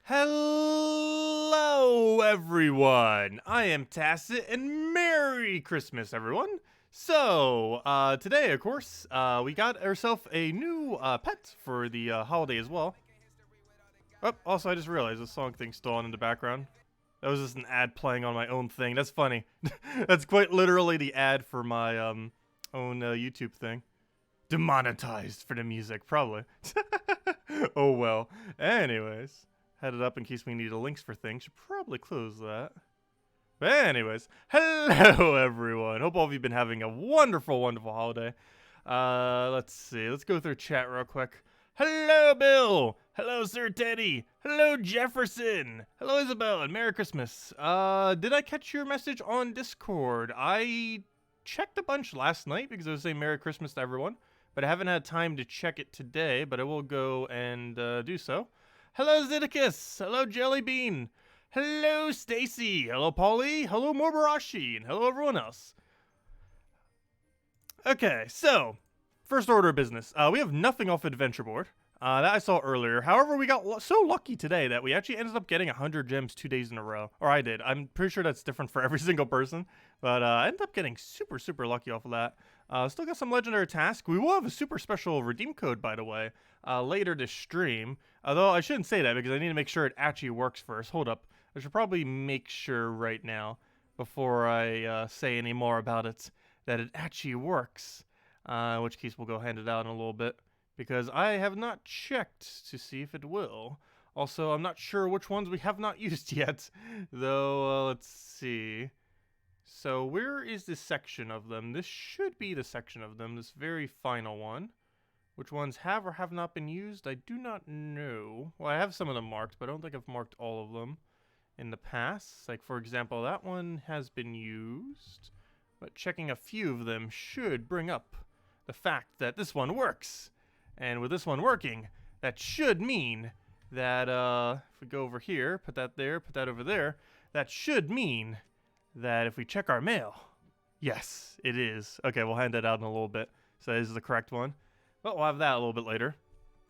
Hello, everyone. I am Tacet, and Merry Christmas, everyone. So, today, of course, we got ourselves a new pet for the holiday as well. Oh, also, I just realized the song thing's still on in the background. That was just an ad playing on my own thing. That's funny. That's quite literally the ad for my own YouTube thing. Demonetized for the music, probably. Oh well. Anyways. Had it up in case we needed links for things. Should probably close that. But anyways, hello everyone. Hope all of you have been having a wonderful, wonderful holiday. Let's see. Let's go through chat real quick. Hello, Bill. Hello, Sir Teddy. Hello, Jefferson. Hello, Isabel, and Merry Christmas. Did I catch your message on Discord? I checked a bunch last night because it was saying Merry Christmas to everyone, but I haven't had time to check it today, but I will go and do so. Hello, Zeddicus. Hello, Jellybean. Hello, Stacy. Hello, Polly. Hello, Morbarashi. And hello, everyone else. Okay, so, first order of business. We have nothing off Adventure Board. That I saw earlier. However, we got so lucky today that we actually ended up getting 100 gems 2 days in a row. Or I did. I'm pretty sure that's different for every single person. But I ended up getting super, super lucky off of that. Still got some legendary tasks. We will have a super special redeem code, by the way, later this stream. Although I shouldn't say that because I need to make sure it actually works first. Hold up. I should probably make sure right now, before I say any more about it, that it actually works. In which case we'll go hand it out in a little bit. Because I have not checked to see if it will. Also, I'm not sure which ones we have not used yet. Though, let's see. So, where is this section of them? This should be the section of them, this very final one. Which ones have or have not been used? I do not know. Well, I have some of them marked, but I don't think I've marked all of them in the past. Like, for example, that one has been used. But checking a few of them should bring up the fact that this one works. And with this one working, that should mean that, if we go over here, put that there, put that over there, that should mean that if we check our mail, yes, it is. Okay, we'll hand that out in a little bit. So this is the correct one. But we'll have that a little bit later.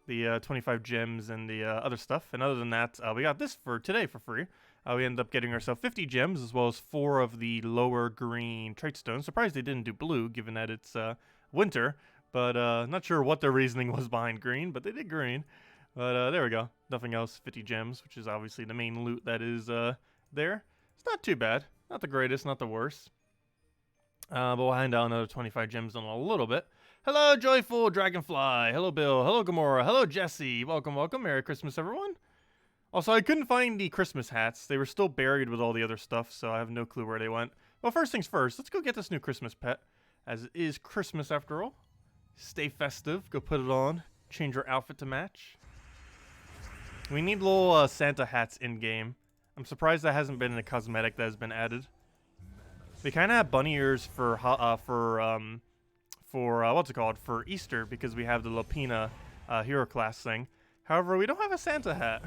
The 25 gems and the other stuff. And other than that, we got this for today for free. We ended up getting ourselves 50 gems as well as 4 of the lower green trait stones. Surprised they didn't do blue, given that it's winter. But not sure what their reasoning was behind green, but they did green. But there we go. Nothing else. 50 gems, which is obviously the main loot that is there. It's not too bad. Not the greatest, not the worst. But we'll hand out another 25 gems in a little bit. Hello, Joyful Dragonfly. Hello, Bill. Hello, Gamora. Hello, Jesse. Welcome, welcome. Merry Christmas, everyone. Also, I couldn't find the Christmas hats. They were still buried with all the other stuff, so I have no clue where they went. Well, first things first. Let's go get this new Christmas pet, as it is Christmas after all. Stay festive. Go put it on. Change your outfit to match. We need little Santa hats in-game. I'm surprised that hasn't been a cosmetic that has been added. We kind of have bunny ears for what's it called? For Easter, because we have the Lapina hero class thing. However, we don't have a Santa hat.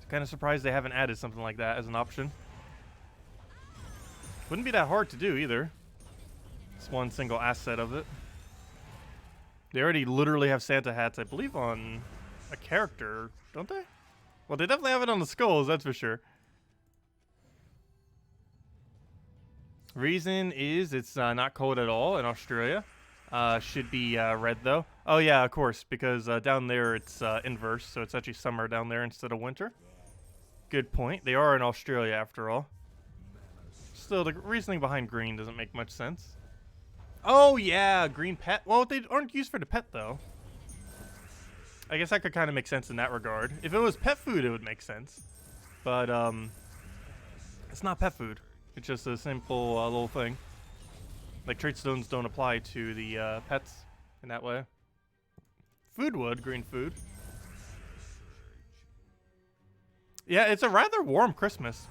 Kind of surprised they haven't added something like that as an option. Wouldn't be that hard to do either. It's one single asset of it. They already literally have Santa hats, I believe, on a character, don't they? Well, they definitely have it on the skulls, that's for sure. Reason is it's not cold at all in Australia. Should be red, though. Oh, yeah, of course, because down there it's inverse, so it's actually summer down there instead of winter. Good point. They are in Australia, after all. Still, the reasoning behind green doesn't make much sense. Oh, yeah, green pet. Well, they aren't used for the pet, though. I guess that could kind of make sense in that regard. If it was pet food, it would make sense. But, it's not pet food. It's just a simple little thing. Like, trait stones don't apply to the pets in that way. Food would, green food. Yeah, it's a rather warm Christmas.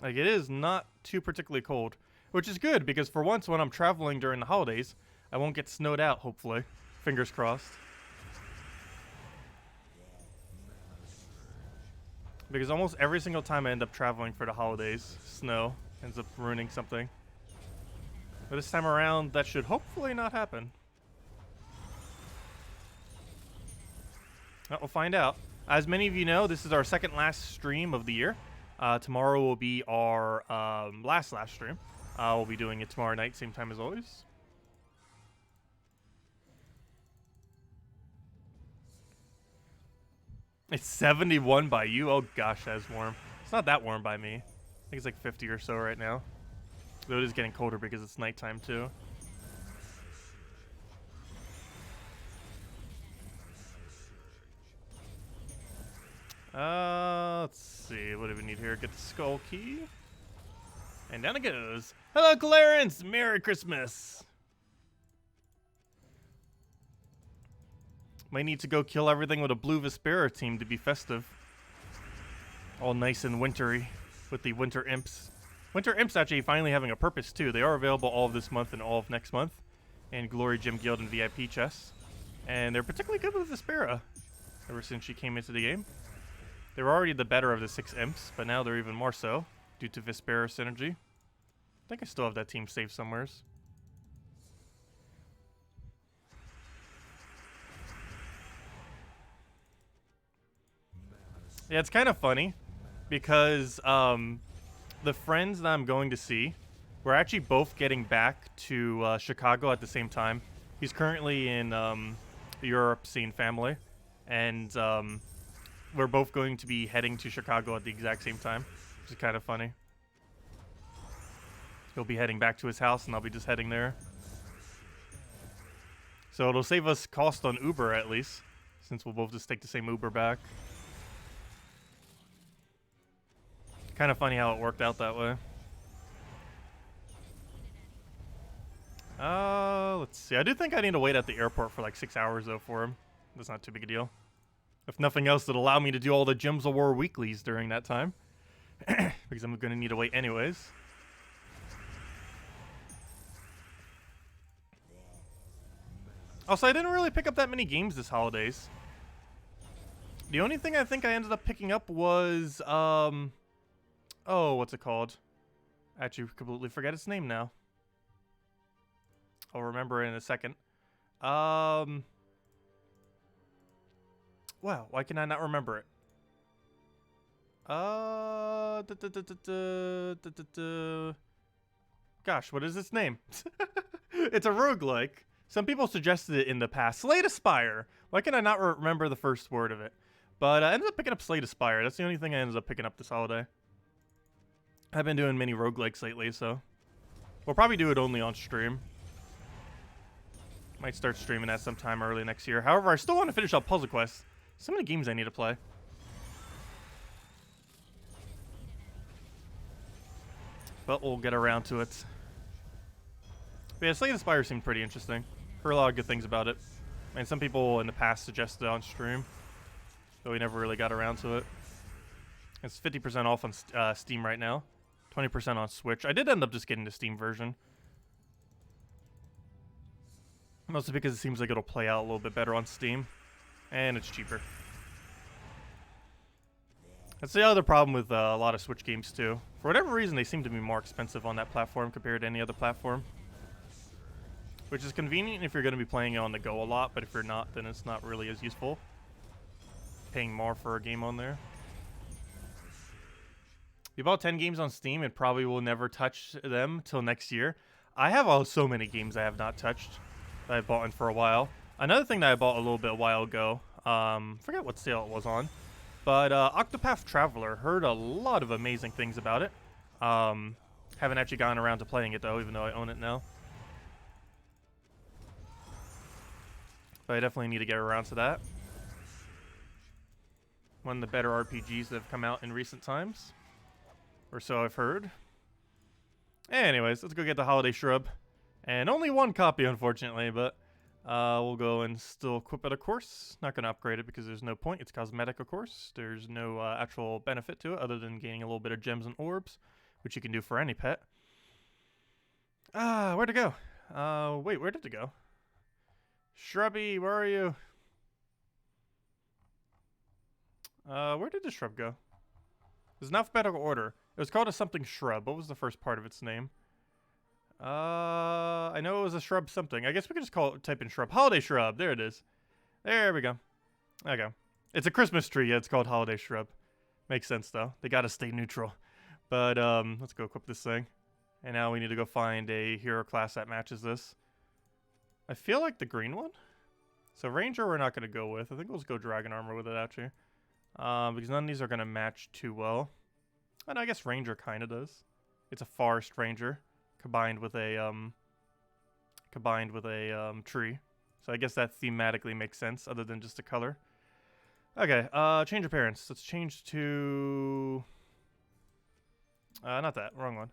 Like, it is not too particularly cold. Which is good, because for once when I'm traveling during the holidays, I won't get snowed out, hopefully. Fingers crossed. Because almost every single time I end up traveling for the holidays, snow ends up ruining something. But this time around, that should hopefully not happen. Well, we'll find out. As many of you know, this is our second last stream of the year. Tomorrow will be our last stream. We'll be doing it tomorrow night, same time as always. It's 71 by you? Oh gosh, that's warm. It's not that warm by me. I think it's like 50 or so right now. Though it is getting colder because it's nighttime too. Let's see. What do we need here? Get the skull key. And down it goes. Hello, Clarence! Merry Christmas! Might need to go kill everything with a blue Vespera team to be festive. All nice and wintry with the Winter Imps. Winter Imps actually finally having a purpose too. They are available all of this month and all of next month. And Glory Gem Guild and VIP chests. And they're particularly good with Vespera ever since she came into the game. They were already the better of the 6 Imps, but now they're even more so due to Vespera synergy. I think I still have that team saved somewheres. Yeah, it's kind of funny because the friends that I'm going to see, we're actually both getting back to Chicago at the same time. He's currently in Europe seeing family, and we're both going to be heading to Chicago at the exact same time, which is kind of funny. He'll be heading back to his house, and I'll be just heading there. So it'll save us cost on Uber, at least, since we'll both just take the same Uber back. Kind of funny how it worked out that way. Let's see. I do think I need to wait at the airport for like 6 hours, though, for him. That's not too big a deal. If nothing else, it'll allow me to do all the Gems of War weeklies during that time. Because I'm going to need to wait anyways. Also, I didn't really pick up that many games this holidays. The only thing I think I ended up picking up was, oh, what's it called? I actually completely forget its name now. I'll remember it in a second. Wow, why can I not remember it? Gosh, what is its name? It's a roguelike. Some people suggested it in the past. Slay Aspire. Why can I not remember the first word of it? But I ended up picking up Slay Aspire. That's the only thing I ended up picking up this holiday. I've been doing many roguelikes lately, so we'll probably do it only on stream. Might start streaming that sometime early next year. However, I still want to finish up Puzzle Quest. So many games I need to play. But we'll get around to it. But yeah, Slay the Spire seemed pretty interesting. Heard a lot of good things about it. And some people in the past suggested it on stream, but we never really got around to it. It's 50% off on Steam right now. 20% on Switch. I did end up just getting the Steam version. Mostly because it seems like it'll play out a little bit better on Steam. And it's cheaper. That's the other problem with a lot of Switch games too. For whatever reason, they seem to be more expensive on that platform compared to any other platform. Which is convenient if you're going to be playing it on the go a lot, but if you're not, then it's not really as useful. Paying more for a game on there. You bought 10 games on Steam and probably will never touch them till next year. I have so many games I have not touched that I've bought in for a while. Another thing that I bought a little bit a while ago, forget what sale it was on, but Octopath Traveler, heard a lot of amazing things about it. Haven't actually gotten around to playing it though, even though I own it now. But I definitely need to get around to that. One of the better RPGs that have come out in recent times. Or so I've heard. Anyways, let's go get the Holiday Shrub. And only one copy, unfortunately, but we'll go and still equip it, of course. Not going to upgrade it because there's no point. It's cosmetic, of course. There's no actual benefit to it other than gaining a little bit of gems and orbs, which you can do for any pet. Where'd it go? Wait, where did it go? Shrubby, where are you? Where did the shrub go? There's an alphabetical order. It was called a something shrub. What was the first part of its name? I know it was a shrub something. I guess we could just type in shrub. Holiday Shrub. There it is. There we go. Okay. It's a Christmas tree. Yeah, it's called holiday shrub. Makes sense though. They gotta stay neutral. But let's go equip this thing. And now we need to go find a hero class that matches this. I feel like the green one. So Ranger we're not gonna go with. I think we'll just go Dragon Armor with it actually. Because none of these are gonna match too well. And I guess Ranger kinda does. It's a Forest Ranger combined with a tree. So I guess that thematically makes sense other than just the color. Okay, change appearance. Let's change to... not that. Wrong one.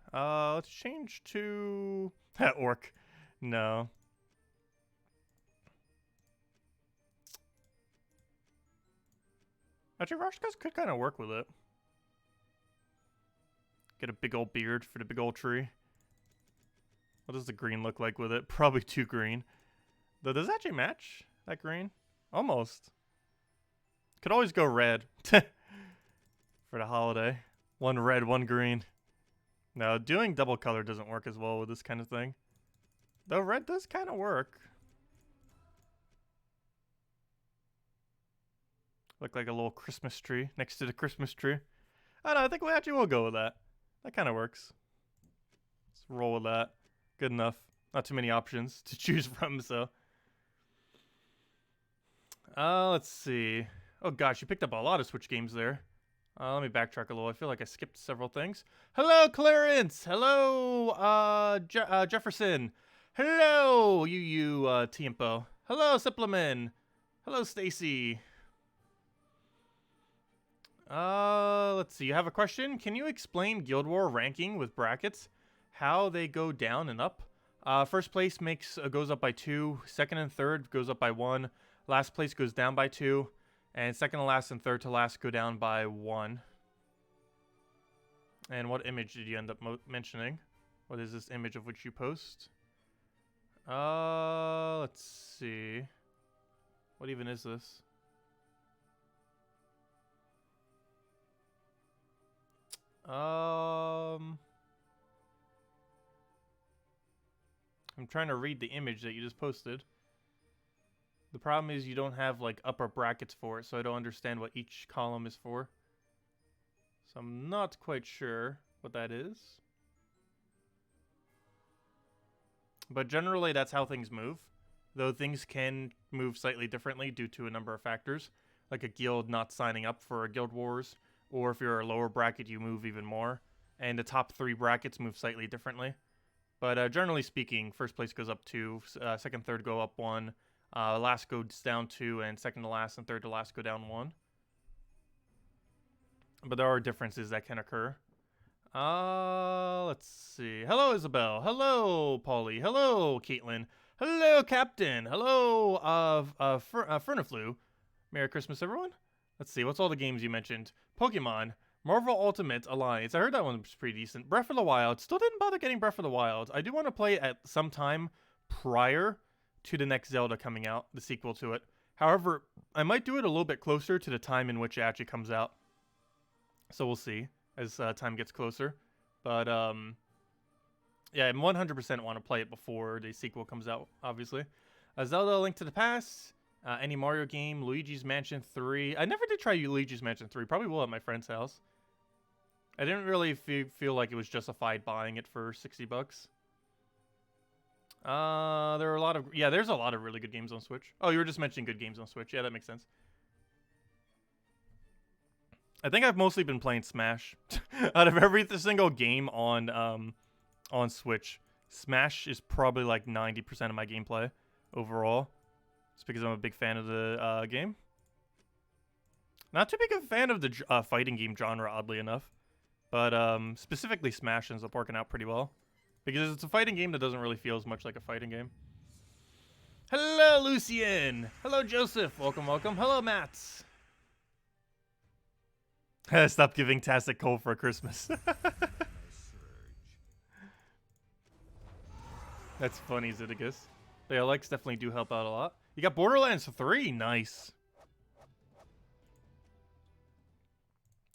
Let's change to... Orc. No. Actually, Rashkas could kind of work with it. Get a big old beard for the big old tree. What does the green look like with it? Probably too green. Though, does that actually match that green? Almost. Could always go red for the holiday. One red, one green. No, doing double color doesn't work as well with this kind of thing. Though red does kind of work. Look like a little Christmas tree next to the Christmas tree. I don't know, I think we actually will go with that. That kind of works. Let's roll with that. Good enough. Not too many options to choose from, so. Let's see. Oh gosh, you picked up a lot of Switch games there. Let me backtrack a little. I feel like I skipped several things. Hello, Clarence. Hello, Jefferson. Hello, Tiempo. Hello, Supplement. Hello, Stacy. Let's see. You have a question? Can you explain Guild War ranking with brackets? How they go down and up? First place goes up by 2. Second and third goes up by 1. Last place goes down by 2. And second to last and third to last go down by 1. And what image did you end up mentioning? What is this image of which you post? Let's see. What even is this? I'm trying to read the image that you just posted. The problem is you don't have like upper brackets for it, so I don't understand what each column is for. So I'm not quite sure what that is. But generally that's how things move. Though things can move slightly differently due to a number of factors. Like a guild not signing up for a Guild Wars. Or if you're a lower bracket, you move even more. And the top 3 brackets move slightly differently. But generally speaking, first place goes up 2, second, third go up 1. Last goes down 2, and second to last and third to last go down 1. But there are differences that can occur. Let's see. Hello, Isabel. Hello, Polly. Hello, Caitlin. Hello, Captain. Hello, Fernaflu. Merry Christmas, everyone. Let's see. What's all the games you mentioned? Pokemon. Marvel Ultimate Alliance. I heard that one was pretty decent. Breath of the Wild. Still didn't bother getting Breath of the Wild. I do want to play it at some time prior to the next Zelda coming out, the sequel to it. However, I might do it a little bit closer to the time in which it actually comes out. So we'll see as time gets closer. But, yeah, I 100% want to play it before the sequel comes out, obviously. Zelda: Link to the Past. Any Mario game. Luigi's Mansion 3. I never did try Luigi's Mansion 3. Probably will at my friend's house. I didn't really feel like it was justified buying it for $60. There are a lot of... Yeah, there's a lot of really good games on Switch. Oh, you were just mentioning good games on Switch. Yeah, that makes sense. I think I've mostly been playing Smash. Out of every single game on Switch, Smash is probably like 90% of my gameplay overall. It's because I'm a big fan of the game. Not too big of a fan of the fighting game genre, oddly enough. But specifically Smash ends up working out pretty well. Because it's a fighting game that doesn't really feel as much like a fighting game. Hello, Lucien. Hello, Joseph. Welcome, welcome. Hello, Matt. Stop giving Tacet coal for Christmas. That's funny, Zeddicus. But yeah, likes definitely do help out a lot. You got Borderlands 3. Nice.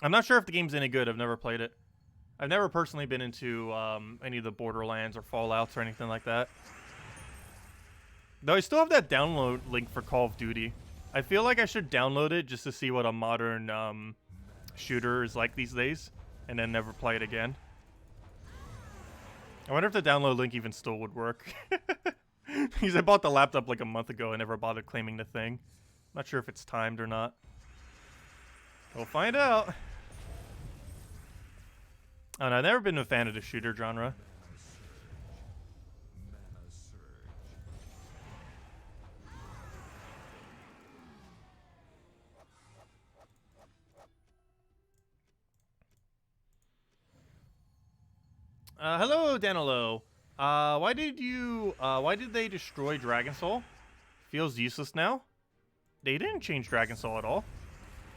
I'm not sure if the game's any good. I've never played it. I've never personally been into any of the Borderlands or Fallouts or anything like that. Though I still have that download link for Call of Duty. I feel like I should download it just to see what a modern shooter is like these days, and then never play it again. I wonder if the download link even still would work. Because I bought the laptop like a month ago and never bothered claiming the thing. Not sure if it's timed or not. We'll find out. Oh, no, I've never been a fan of the shooter genre. Hello, Danilo. Why did they destroy Dragon Soul? Feels useless now. They didn't change Dragon Soul at all.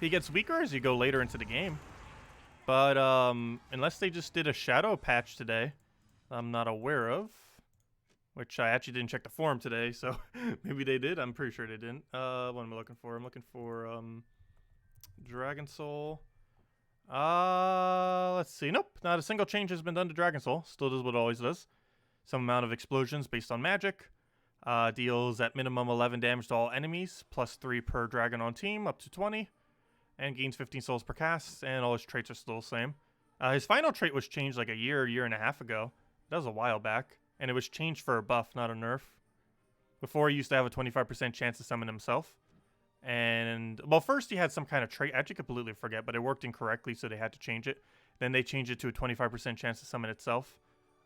He gets weaker as you go later into the game. But, unless they just did a shadow patch today, I'm not aware of. Which I actually didn't check the forum today, so maybe they did. I'm pretty sure they didn't. What am I looking for? I'm looking for, Dragon Soul. Let's see. Nope, not a single change has been done to Dragon Soul. Still does what it always does. Some amount of explosions based on magic. Deals at minimum 11 damage to all enemies, plus 3 per dragon on team, up to 20. And gains 15 souls per cast, and all his traits are still the same. His final trait was changed like a year and a half ago. That was a while back. And it was changed for a buff, not a nerf. Before, he used to have a 25% chance to summon himself. And, well, first he had some kind of trait. I actually completely forget, but it worked incorrectly, so they had to change it. Then they changed it to a 25% chance to summon itself.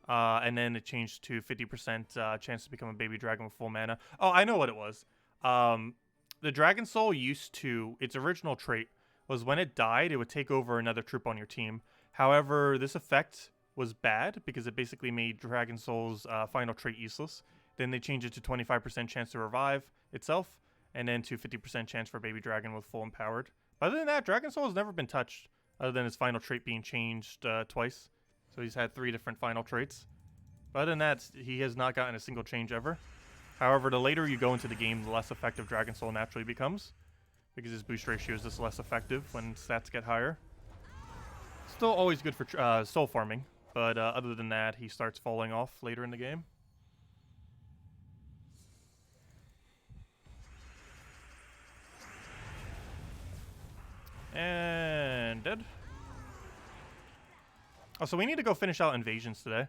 And then it changed to 50% chance to become a baby dragon with full mana. Oh, I know what it was. The Dragon Soul used to, its original trait was when it died, it would take over another troop on your team. However, this effect was bad because it basically made Dragon Soul's final trait useless. Then they changed it to 25% chance to revive itself, and then to 50% chance for Baby Dragon with full empowered. But other than that, Dragon Soul has never been touched, other than his final trait being changed twice. So he's had 3 different final traits. But other than that, he has not gotten a single change ever. However, the later you go into the game, the less effective Dragon Soul naturally becomes, because his boost ratio is just less effective when stats get higher. Still always good for soul farming, but other than that, he starts falling off later in the game. And dead. Oh, so we need to go finish out invasions today.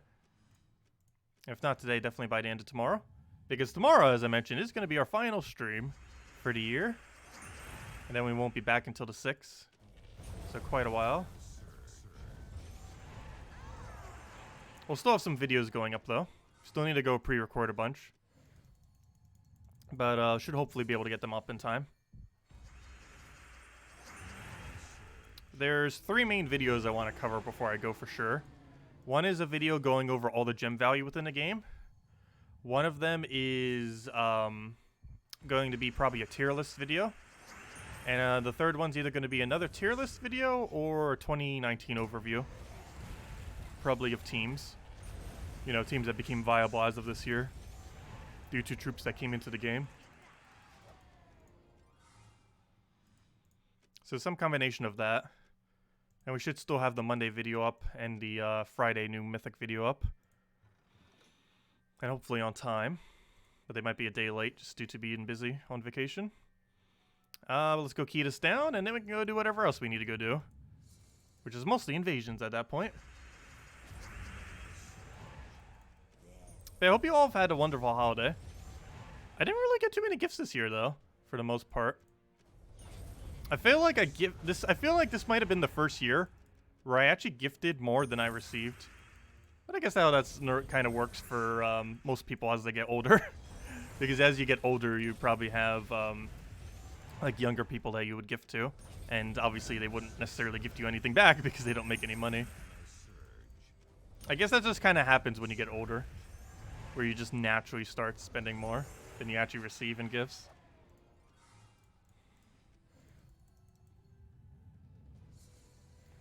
If not today, definitely by the end of tomorrow. Because tomorrow, as I mentioned, is going to be our final stream for the year. And then we won't be back until the 6th. So quite a while. We'll still have some videos going up, though. Still need to go pre-record a bunch. But should hopefully be able to get them up in time. There's 3 main videos I want to cover before I go for sure. One is a video going over all the gem value within the game. One of them is going to be probably a tier list video. And the third one's either going to be another tier list video or a 2019 overview. Probably of teams. You know, teams that became viable as of this year. Due to troops that came into the game. So some combination of that. And we should still have the Monday video up and the Friday new Mythic video up. And hopefully on time. But they might be a day late just due to being busy on vacation. Let's go key this down and then we can go do whatever else we need to go do. Which is mostly invasions at that point. But I hope you all have had a wonderful holiday. I didn't really get too many gifts this year though, for the most part. I feel like I feel like this might have been the first year where I actually gifted more than I received. But I guess how that's kind of works for most people as they get older. Because as you get older, you probably have like younger people that you would gift to. And obviously they wouldn't necessarily gift you anything back because they don't make any money. I guess that just kind of happens when you get older. Where you just naturally start spending more than you actually receive in gifts.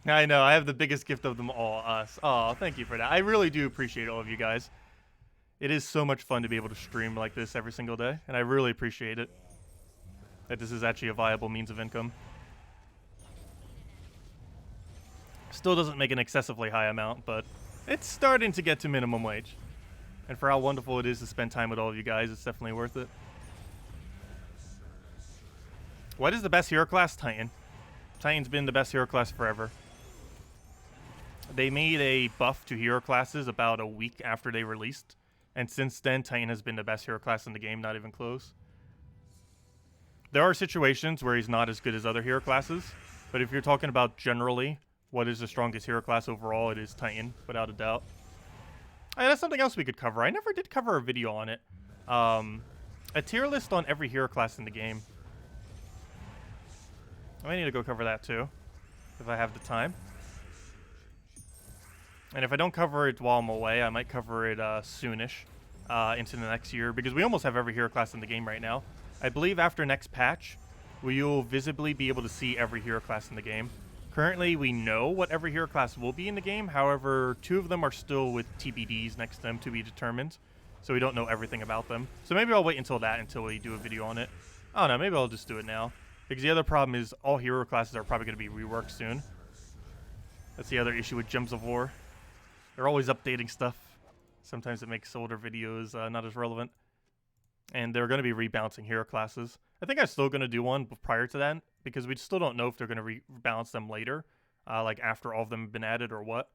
I know, I have the biggest gift of them all, us. Oh, thank you for that. I really do appreciate all of you guys. It is so much fun to be able to stream like this every single day, and I really appreciate it. That this is actually a viable means of income. Still doesn't make an excessively high amount, but it's starting to get to minimum wage. And for how wonderful it is to spend time with all of you guys, it's definitely worth it. What is the best hero class? Titan. Titan's been the best hero class forever. They made a buff to hero classes about a week after they released. And since then, Titan has been the best hero class in the game, not even close. There are situations where he's not as good as other hero classes. But if you're talking about generally, what is the strongest hero class overall, it is Titan, without a doubt. Hey, that's something else we could cover. I never did cover a video on it. A tier list on every hero class in the game. I might need to go cover that too, if I have the time. And if I don't cover it while I'm away, I might cover it soonish into the next year, because we almost have every hero class in the game right now. I believe after next patch, we will visibly be able to see every hero class in the game. Currently, we know what every hero class will be in the game. However, 2 of them are still with TBDs next to them to be determined. So we don't know everything about them. So maybe I'll wait until we do a video on it. I don't know, maybe I'll just do it now. Because the other problem is all hero classes are probably going to be reworked soon. That's the other issue with Gems of War. They're always updating stuff. Sometimes it makes older videos not as relevant. And they're going to be rebalancing hero classes. I think I'm still going to do one prior to that, because we still don't know if they're going to rebalance them later, like after all of them have been added or what.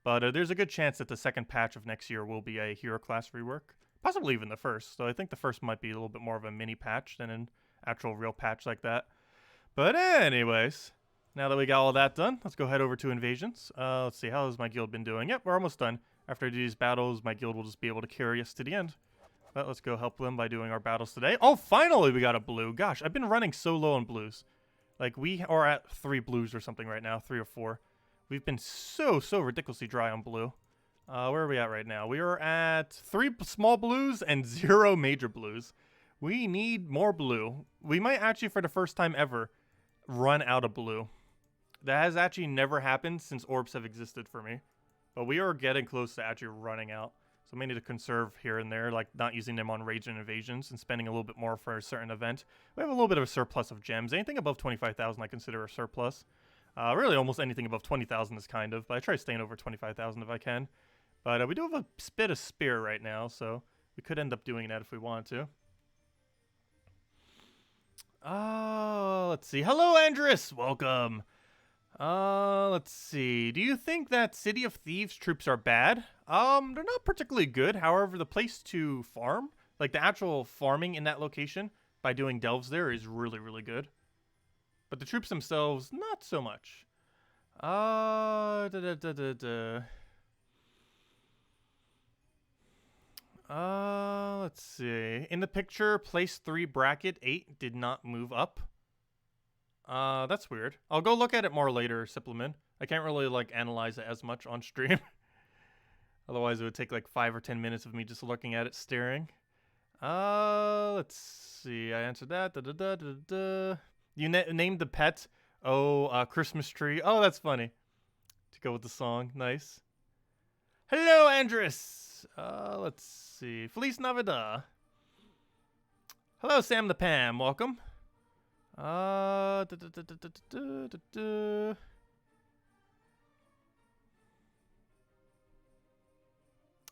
But there's a good chance that the second patch of next year will be a hero class rework. Possibly even the first. So I think the first might be a little bit more of a mini patch than an actual real patch like that. But anyways, now that we got all that done, let's go head over to invasions. Let's see, how has my guild been doing? Yep, we're almost done. After I do these battles, my guild will just be able to carry us to the end. But let's go help them by doing our battles today. Oh, finally we got a blue. Gosh, I've been running so low on blues. Like, we are at 3 blues or something right now, 3 or 4. We've been so ridiculously dry on blue. Where are we at right now? We are at 3 small blues and 0 major blues. We need more blue. We might actually, for the first time ever, run out of blue. That has actually never happened since orbs have existed for me. But we are getting close to actually running out. So we may need to conserve here and there, like not using them on raids and invasions and spending a little bit more for a certain event. We have a little bit of a surplus of gems. Anything above 25,000 I consider a surplus. Really almost anything above 20,000 is kind of, but I try staying over 25,000 if I can. But we do have a bit of spear right now, so we could end up doing that if we wanted to. Let's see. Hello, Andrus! Welcome. Let's see. Do you think that City of Thieves troops are bad? They're not particularly good. However, the place to farm, like the actual farming in that location by doing delves there, is really good. But the troops themselves, not so much. Let's see. In the picture, place 3 bracket 8 did not move up. That's weird. I'll go look at it more later, Supplement. I can't really, like, analyze it as much on stream. Otherwise, it would take, like, 5 or 10 minutes of me just looking at it, staring. Let's see. I answered that. You named the pet. Oh, Christmas tree. Oh, that's funny. To go with the song. Nice. Hello, Andrus. Let's see. Feliz Navidad. Hello, Sam the Pam. Welcome.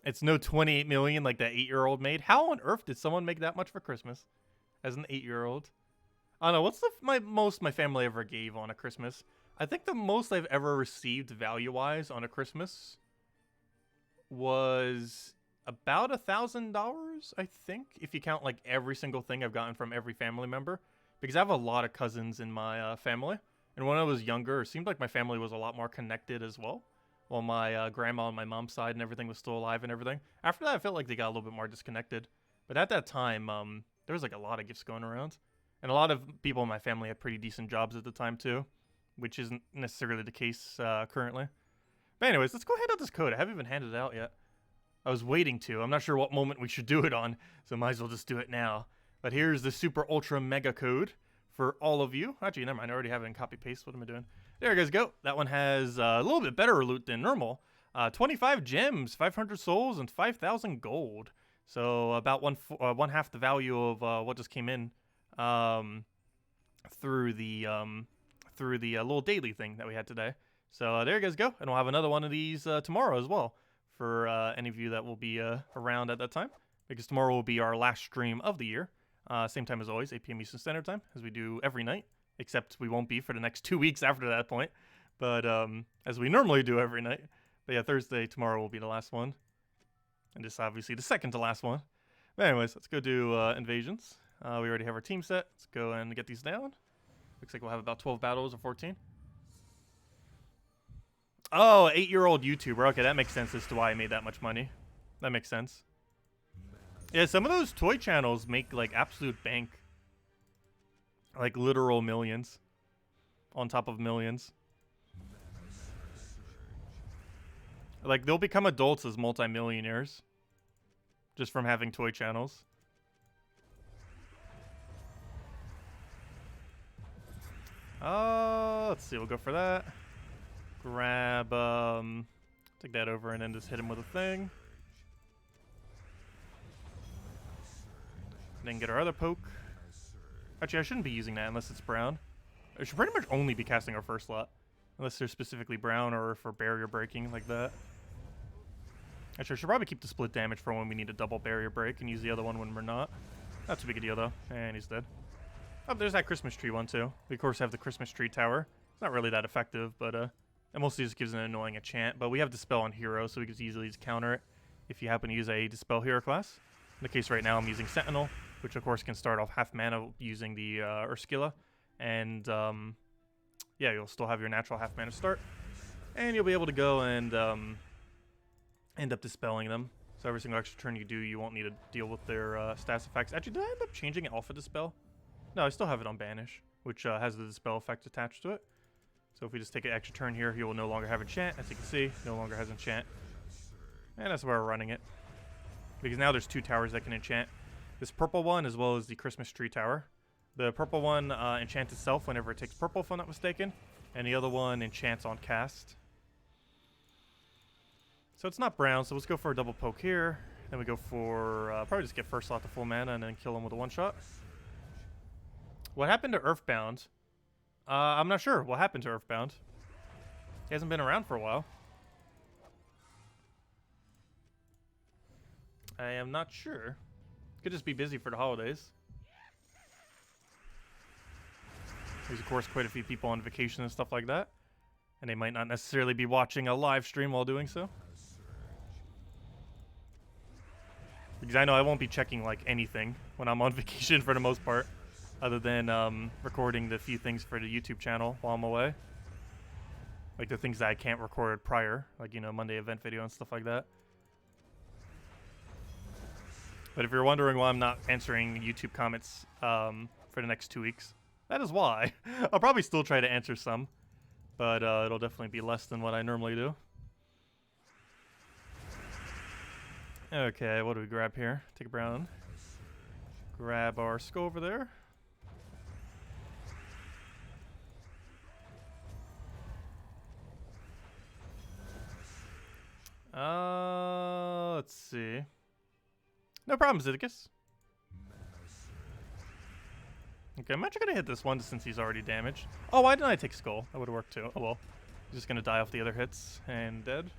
It's no 28 million like that 8-year-old made. How on earth did someone make that much for Christmas as an 8-year-old? I don't know. What's the most my family ever gave on a Christmas? I think the most I've ever received value-wise on a Christmas was about $1,000, I think, if you count like every single thing I've gotten from every family member. Because I have a lot of cousins in my family. And when I was younger, it seemed like my family was a lot more connected as well. While my grandma on my mom's side and everything was still alive and everything. After that, I felt like they got a little bit more disconnected. But at that time, there was like a lot of gifts going around. And a lot of people in my family had pretty decent jobs at the time too. Which isn't necessarily the case currently. But anyways, let's go hand out this code. I haven't even handed it out yet. I was waiting to. I'm not sure what moment we should do it on. So might as well just do it now. But here's the super ultra mega code for all of you. Actually, never mind. I already have it in copy paste. What am I doing? There you guys go. That one has a little bit better loot than normal. 25 gems, 500 souls, and 5,000 gold. So about one half the value of what just came in through the little daily thing that we had today. So there you guys go. And we'll have another one of these tomorrow as well for any of you that will be around at that time. Because tomorrow will be our last stream of the year. Same time as always, 8 p.m. Eastern Standard Time, as we do every night. except we won't be for the next 2 weeks after that point. But as we normally do every night. But yeah, Thursday, tomorrow will be the last one. And this obviously the second to last one. But anyways, let's go do invasions. We already have our team set. Let's go and get these down. Looks like we'll have about 12 battles or 14. Oh, 8-year-old YouTuber. Okay, that makes sense as to why I made that much money. That makes sense. Yeah, some of those toy channels make like absolute bank. Like literal millions. On top of millions. Like they'll become adults as multimillionaires. Just from having toy channels. Let's see, we'll go for that. Grab, take that over and then just hit him with a thing. Then get our other poke. Actually, I shouldn't be using that unless it's brown. I should pretty much only be casting our first lot. Unless they're specifically brown or for barrier breaking like that. Actually, I should probably keep the split damage for when we need a double barrier break and use the other one when we're not. Not too big a deal though. And he's dead. Oh, there's that Christmas tree one too. We of course have the Christmas tree tower. It's not really that effective, but it mostly just gives an annoying enchant. But we have Dispel on hero, so we can easily just counter it if you happen to use a Dispel hero class. In the case right now, I'm using Sentinel, which of course can start off half mana using the Urskilla. And yeah, you'll still have your natural half mana start. And you'll be able to go and end up dispelling them. So every single extra turn you do, you won't need to deal with their stats effects. Actually, did I end up changing it off of Dispel? No, I still have it on Banish, which has the Dispel effect attached to it. So if we just take an extra turn here, he will no longer have enchant. As you can see, no longer has enchant. And that's where we're running it. Because now there's 2 towers that can enchant. This purple one as well as the Christmas tree tower. The purple one enchants itself whenever it takes purple, if I'm not mistaken. And the other one enchants on cast. So it's not brown, so let's go for a double poke here. Then we go for, probably just get first slot to full mana and then kill him with a one-shot. What happened to Earthbound? I'm not sure what happened to Earthbound. He hasn't been around for a while. I am not sure. Could just be busy for the holidays. There's of course quite a few people on vacation and stuff like that. And they might not necessarily be watching a live stream while doing so. Because I know I won't be checking like anything when I'm on vacation for the most part. Other than recording the few things for the YouTube channel while I'm away. Like the things that I can't record prior. Like, you know, Monday event video and stuff like that. But if you're wondering why I'm not answering YouTube comments for the next 2 weeks, that is why. I'll probably still try to answer some. But it'll definitely be less than what I normally do. Okay, what do we grab here? Take a brown. Grab our skull over there. Let's see. No problem, Zeddicus. Okay, I'm actually gonna hit this one since he's already damaged. Oh, why didn't I take skull? That would have worked too. Oh well. He's just gonna die off the other hits and dead.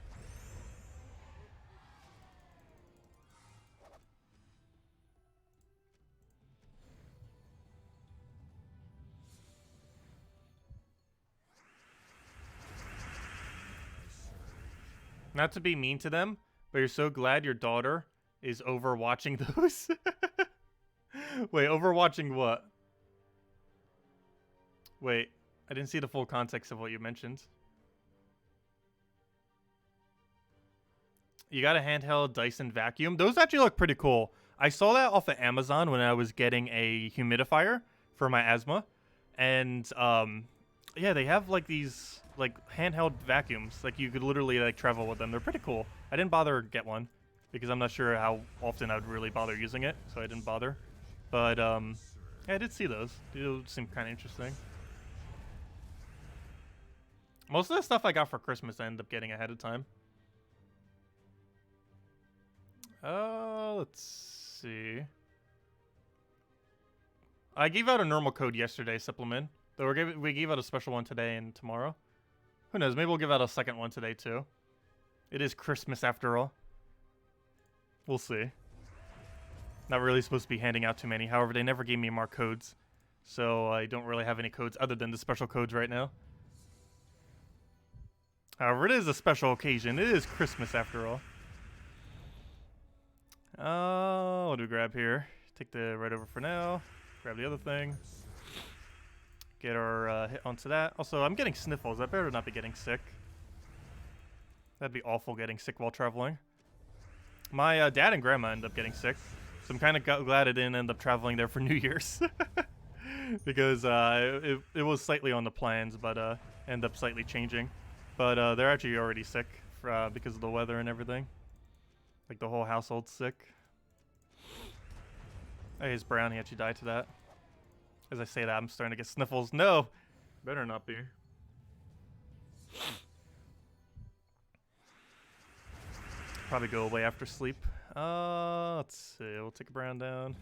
Not to be mean to them, but you're so glad your daughter is overwatching those? Wait, overwatching what? Wait, I didn't see the full context of what you mentioned. You got a handheld Dyson vacuum? Those actually look pretty cool. I saw that off of Amazon when I was getting a humidifier for my asthma. And, yeah, they have like these like handheld vacuums. Like you could literally like travel with them. They're pretty cool. I didn't bother to get one because I'm not sure how often I would really bother using it, so I didn't bother. But yeah, I did see those. They seem kind of interesting. Most of the stuff I got for Christmas I ended up getting ahead of time. Let's see. I gave out a normal code yesterday, Supplement. Though we gave out a special one today and tomorrow. Who knows? Maybe we'll give out a second one today too. It is Christmas after all. We'll see. Not really supposed to be handing out too many. However, they never gave me more codes. So I don't really have any codes other than the special codes right now. However, it is a special occasion. It is Christmas after all. What do we grab here? Take the right over for now. Grab the other thing. Get our hit onto that. Also, I'm getting sniffles. I better not be getting sick. That'd be awful getting sick while traveling. My dad and grandma ended up getting sick. So I'm kind of glad I didn't end up traveling there for New Year's. Because it was slightly on the plans, but ended up slightly changing. But they're actually already sick because of the weather and everything. Like the whole household's sick. Hey, he's brown. He actually died to that. As I say that, I'm starting to get sniffles. No! Better not be. Probably go away after sleep. Let's see. We'll take a brown down.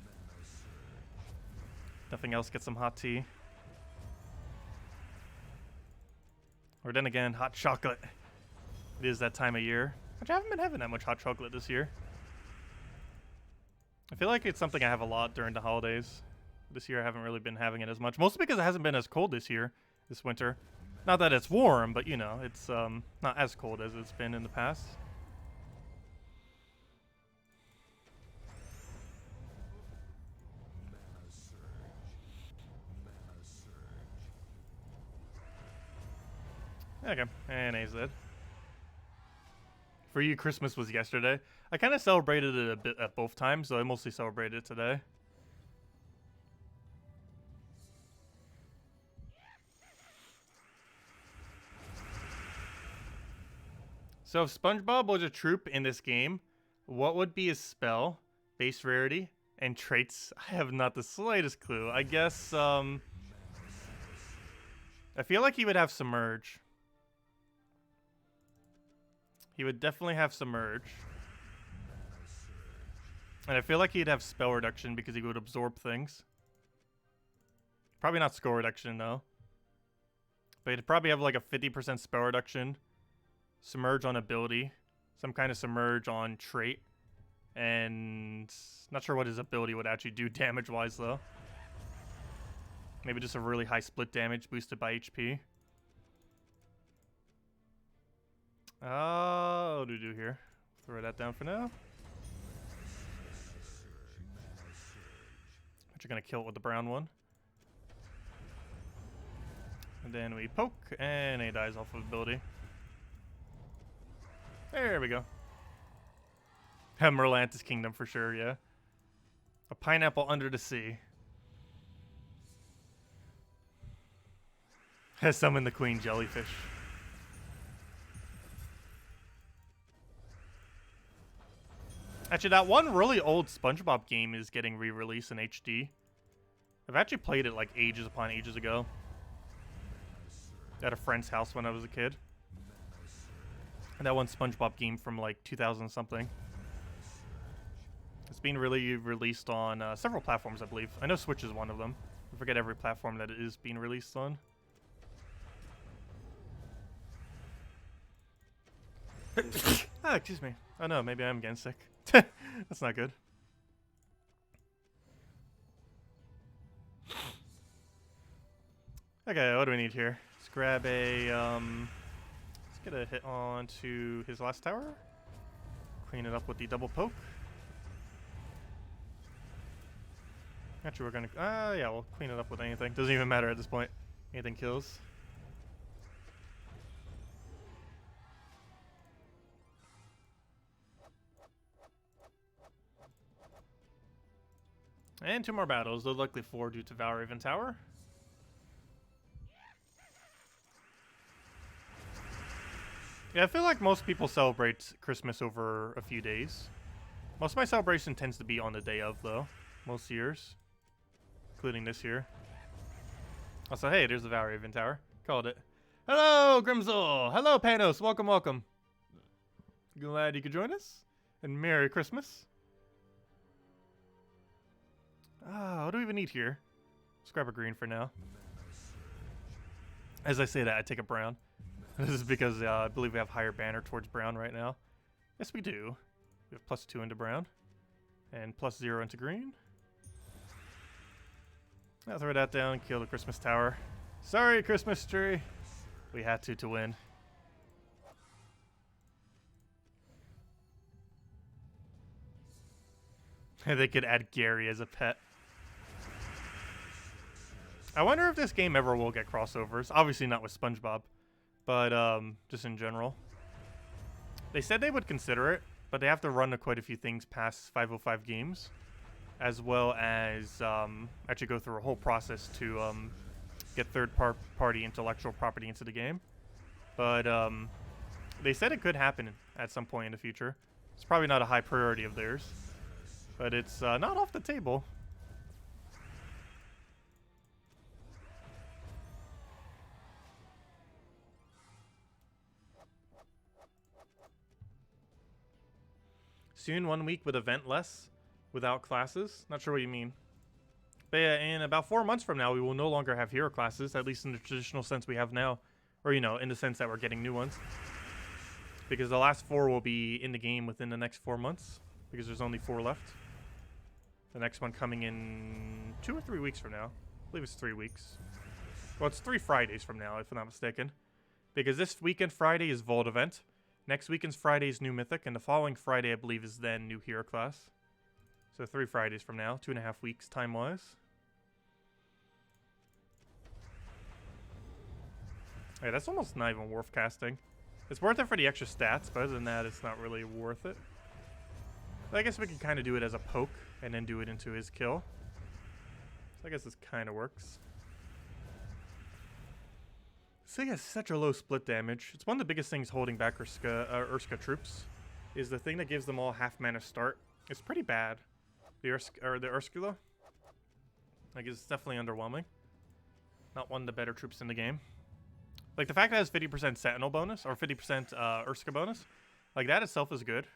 Nothing else. Get some hot tea. Or then again, hot chocolate. It is that time of year. Which I haven't been having that much hot chocolate this year. I feel like it's something I have a lot during the holidays. This year I haven't really been having it as much. Mostly because it hasn't been as cold this year, this winter. Not that it's warm, but you know, it's not as cold as it's been in the past. Okay, and AZ. For you, Christmas was yesterday. I kind of celebrated it a bit at both times, so I mostly celebrated it today. So if SpongeBob was a troop in this game, what would be his spell, base rarity, and traits? I have not the slightest clue. I guess, I feel like he would have Submerge. He would definitely have Submerge. And I feel like he'd have spell reduction because he would absorb things. Probably not score reduction, though. But he'd probably have like a 50% spell reduction. Submerge on ability. Some kind of Submerge on trait. And not sure what his ability would actually do damage-wise, though. Maybe just a really high split damage boosted by HP. What do we do here? Throw that down for now. But you're gonna kill it with the brown one. And then we poke, and he dies off of ability. There we go. Merlantis Kingdom for sure, yeah. A pineapple under the sea. Has summoned the queen jellyfish. Actually, that one really old SpongeBob game is getting re-released in HD. I've actually played it like ages upon ages ago. At a friend's house when I was a kid. And that one SpongeBob game from like 2000 something. It's being really released on several platforms, I believe. I know Switch is one of them. I forget every platform that it is being released on. Ah, excuse me. Oh no, maybe I'm getting sick. That's not good. Okay, what do we need here? Let's grab a, let's get a hit on to his last tower. Clean it up with the double poke. Actually, we're gonna, yeah, we'll clean it up with anything. Doesn't even matter at this point. Anything kills. And 2 more battles, though likely 4 due to Valraven Tower. Yeah, I feel like most people celebrate Christmas over a few days. Most of my celebration tends to be on the day of, though. Most years. Including this year. Also, hey, there's the Valraven Tower. Called it. Hello, Grimzol! Hello, Panos! Welcome, welcome. Glad you could join us. And Merry Christmas. What do we even need here? Let's grab a green for now. As I say that, I take a brown. This is because I believe we have higher banner towards brown right now. Yes, we do. We have +2 into brown. And +0 into green. I'll throw that down, kill the Christmas tower. Sorry, Christmas tree. We had to win. They could add Gary as a pet. I wonder if this game ever will get crossovers. Obviously not with SpongeBob, but just in general. They said they would consider it, but they have to run quite a few things past 505 games, as well as actually go through a whole process to get third-party intellectual property into the game. But they said it could happen at some point in the future. It's probably not a high priority of theirs, but it's not off the table. Soon, 1 week with event less, without classes. Not sure what you mean. But yeah, in about 4 months from now, we will no longer have hero classes, at least in the traditional sense we have now. Or, you know, in the sense that we're getting new ones. Because the last 4 will be in the game within the next 4 months. Because there's only 4 left. The next one coming in 2 or 3 weeks from now. I believe it's 3 weeks. Well, it's 3 Fridays from now, if I'm not mistaken. Because this weekend Friday is Vault event. Next weekend's Friday is new Mythic, and the following Friday, I believe, is then new Hero class. So 3 Fridays from now, 2.5 weeks time-wise. Hey, that's almost not even worth casting. It's worth it for the extra stats, but other than that, it's not really worth it. But I guess we can kind of do it as a poke, and then do it into his kill. So I guess this kind of works. Sig has such a low split damage. It's one of the biggest things holding back Urska troops. Is the thing that gives them all half mana start. It's pretty bad. The Urskula. Like, it's definitely underwhelming. Not one of the better troops in the game. Like, the fact that it has 50% Sentinel bonus, or 50% Urska bonus, like, that itself is good.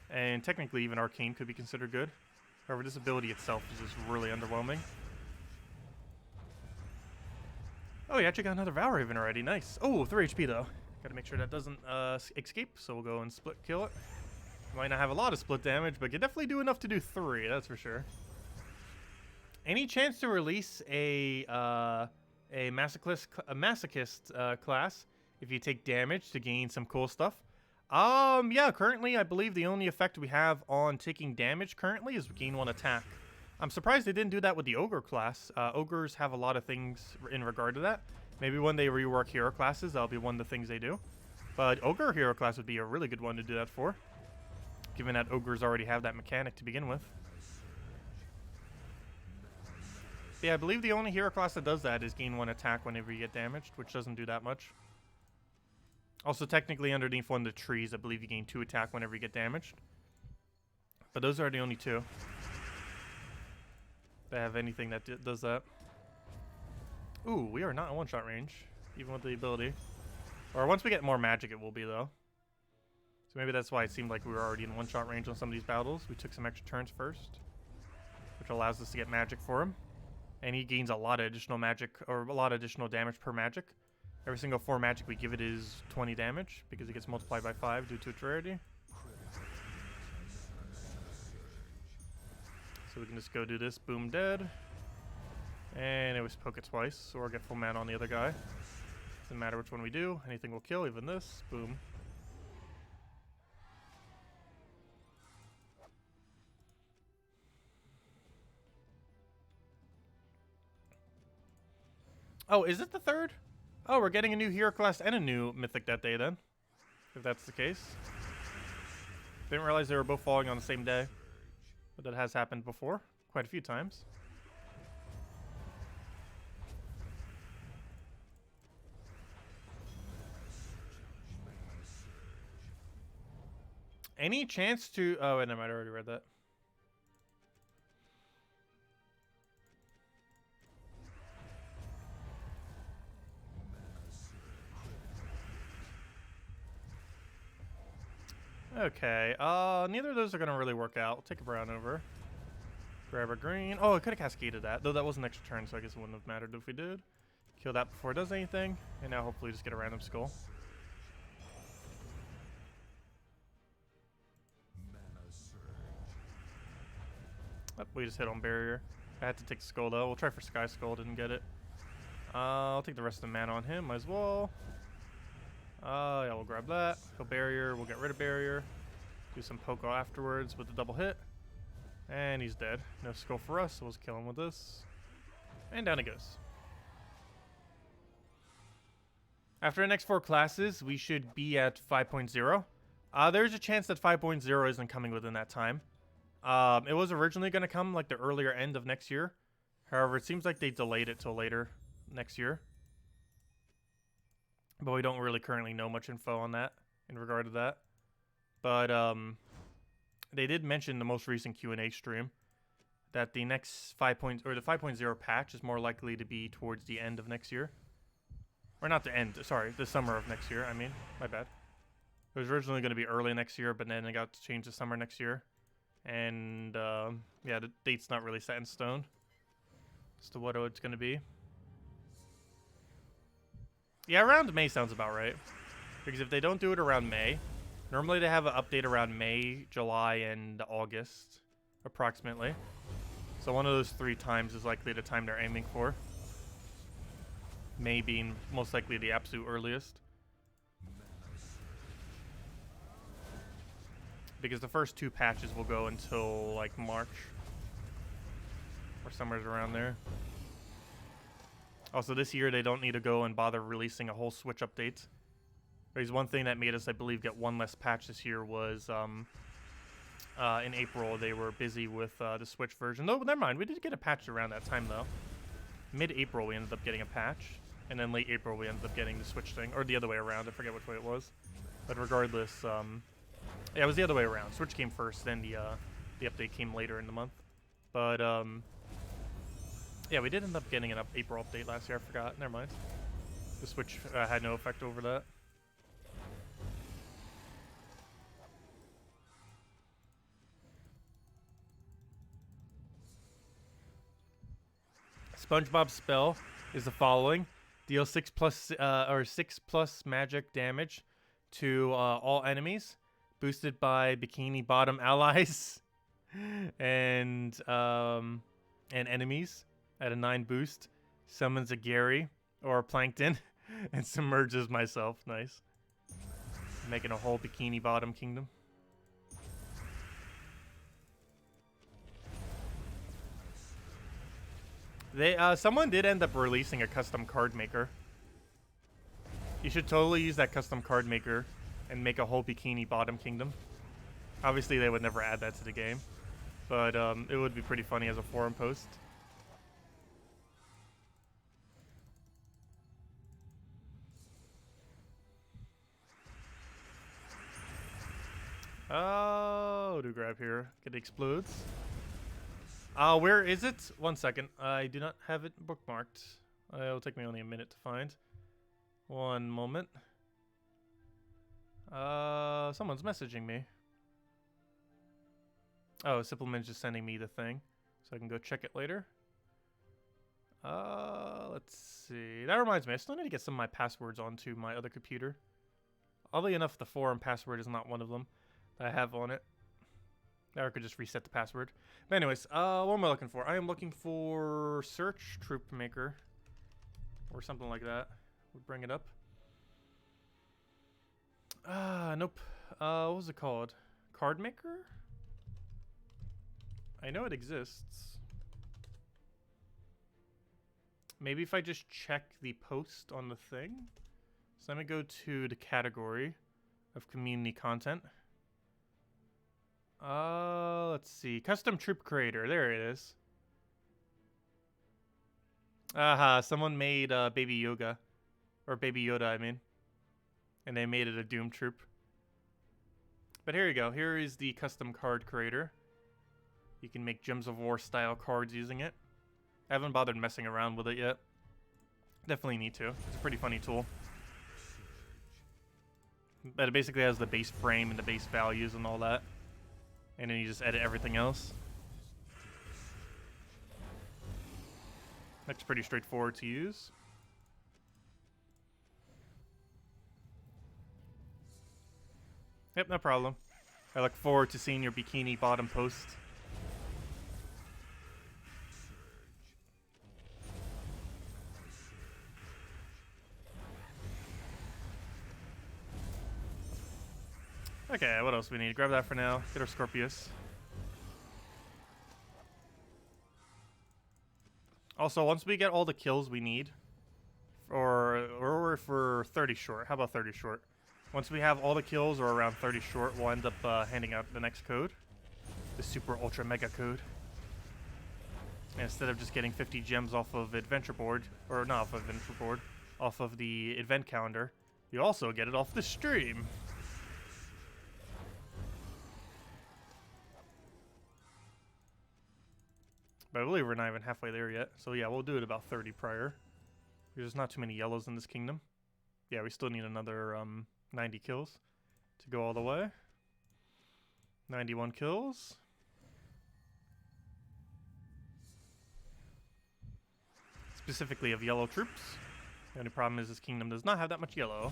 And technically, even Arcane could be considered good. However, this ability itself is just really underwhelming. Oh, you actually got another Valraven already. Nice. Oh, 3 HP, though. Gotta make sure that doesn't escape, so we'll go and split kill it. Might not have a lot of split damage, but can definitely do enough to do 3, that's for sure. Any chance to release a masochist class if you take damage to gain some cool stuff? Yeah, currently I believe the only effect we have on taking damage currently is gain 1 attack. I'm surprised they didn't do that with the Ogre class. Ogres have a lot of things in regard to that. Maybe when they rework hero classes, that'll be one of the things they do. But Ogre hero class would be a really good one to do that for, given that Ogres already have that mechanic to begin with. But yeah, I believe the only hero class that does that is gain 1 attack whenever you get damaged, which doesn't do that much. Also, technically, underneath one of the trees, I believe you gain 2 attack whenever you get damaged. But those are the only 2 that have anything that does that. Ooh, we are not in one-shot range, even with the ability. Or once we get more magic, it will be, though. So maybe that's why it seemed like we were already in one-shot range on some of these battles. We took some extra turns first, which allows us to get magic for him. And he gains a lot of additional magic, or a lot of additional damage per magic. Every single 4 magic we give it is 20 damage, because it gets multiplied by 5 due to its rarity. So we can just go do this, boom, dead. And it was poke it twice, or get full mana on the other guy. Doesn't matter which one we do, anything will kill, even this, boom. Oh, is it the 3rd? Oh, we're getting a new hero class and a new mythic that day then, if that's the case. Didn't realize they were both falling on the same day. But that has happened before, quite a few times. Any chance to... Oh, wait, I might have already read that. Okay, neither of those are going to really work out. We'll take a brown over. Grab a green. Oh, I could have cascaded that, though that was an extra turn, so I guess it wouldn't have mattered if we did. Kill that before it does anything, and now hopefully just get a random skull. Oh, we just hit on barrier. I had to take Skull though. We'll try for Sky Skull, didn't get it. I'll take the rest of the mana on him, might as well. Yeah, we'll grab that. He'll barrier, we'll get rid of barrier. Do some poke afterwards with the double hit. And he's dead. No Skull for us, so we'll just kill him with this. And down he goes. After the next 4 classes, we should be at 5.0. There's a chance that 5.0 isn't coming within that time. It was originally going to come like the earlier end of next year. However, it seems like they delayed it till later next year. But we don't really currently know much info on that in regard to that. But they did mention the most recent Q&A stream that the next the 5.0 patch is more likely to be towards the end of next year. Or not the end, sorry, the summer of next year, I mean, my bad. It was originally going to be early next year, but then it got changed to summer next year. And, yeah, the date's not really set in stone as to what it's going to be. Yeah, around May sounds about right. Because if they don't do it around May, normally they have an update around May, July, and August, approximately. So one of those 3 times is likely the time they're aiming for. May being most likely the absolute earliest. Because the first 2 patches will go until like March. Or somewhere around there. Also this year they don't need to go and bother releasing a whole Switch update. There's one thing that made us, I believe, get 1 less patch this year was in April they were busy with the Switch version. No, never mind. We did get a patch around that time though. Mid-April we ended up getting a patch. And then late April we ended up getting the Switch thing. Or the other way around. I forget which way it was. But regardless, yeah, it was the other way around. Switch came first, then the update came later in the month. But, yeah, we did end up getting an April update last year. I forgot. Never mind. The Switch had no effect over that. SpongeBob's spell is the following: deal 6+ magic damage to all enemies, boosted by Bikini Bottom allies and enemies at a 9 boost. Summons a Gary or a Plankton and submerges myself. Nice. Making a whole Bikini Bottom kingdom. Someone did end up releasing a custom card maker. You should totally use that custom card maker and make a whole Bikini Bottom kingdom. Obviously, they would never add that to the game, but it would be pretty funny as a forum post. Oh, do grab here. It explodes. Where is it? 1 second. I do not have it bookmarked. It'll take me only a minute to find. 1 moment. Someone's messaging me. Oh, Simpleman's just sending me the thing, so I can go check it later. Let's see. That reminds me, I still need to get some of my passwords onto my other computer. Oddly enough, the forum password is not one of them that I have on it. Or I could just reset the password. But anyways, what am I looking for? I am looking for search troop maker. Or something like that. Would bring it up. Nope. What was it called? Card maker? I know it exists. Maybe if I just check the post on the thing. So let me go to the category of community content. Let's see. Custom troop creator. There it is. Someone made Baby Yoga. Or Baby Yoda, I mean. And they made it a Doom troop. But here you go. Here is the custom card creator. You can make Gems of War style cards using it. I haven't bothered messing around with it yet. Definitely need to. It's a pretty funny tool. But it basically has the base frame and the base values and all that. And then you just edit everything else. That's pretty straightforward to use. Yep, no problem. I look forward to seeing your Bikini Bottom post. Okay, what else we need? Grab that for now. Get our Scorpius. Also, once we get all the kills we need, or if we're 30 short, how about 30 short? Once we have all the kills or around 30 short, we'll end up handing out the next code. The super ultra mega code. And instead of just getting 50 gems off of adventure board, or not off of adventure board, off of the event calendar, you also get it off the stream. But I believe we're not even halfway there yet. So yeah, we'll do it about 30 prior. There's not too many yellows in this kingdom. Yeah, we still need another 90 kills to go all the way. 91 kills. Specifically of yellow troops. The only problem is this kingdom does not have that much yellow.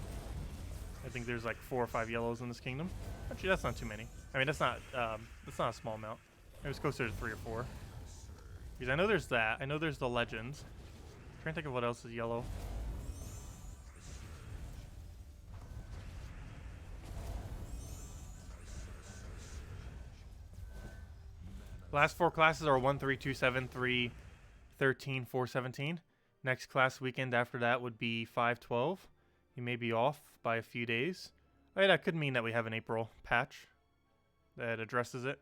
I think there's like 4 or 5 yellows in this kingdom. Actually, that's not too many. I mean, that's not a small amount. It was closer to 3 or 4. Because I know there's that. I know there's the legends. I'm trying to think of what else is yellow. Last 4 classes are 1, 3, 2, 7, 3, 13, 4, 17. Next class weekend after that would be 5, 12. You may be off by a few days. Oh, yeah, that could mean that we have an April patch that addresses it.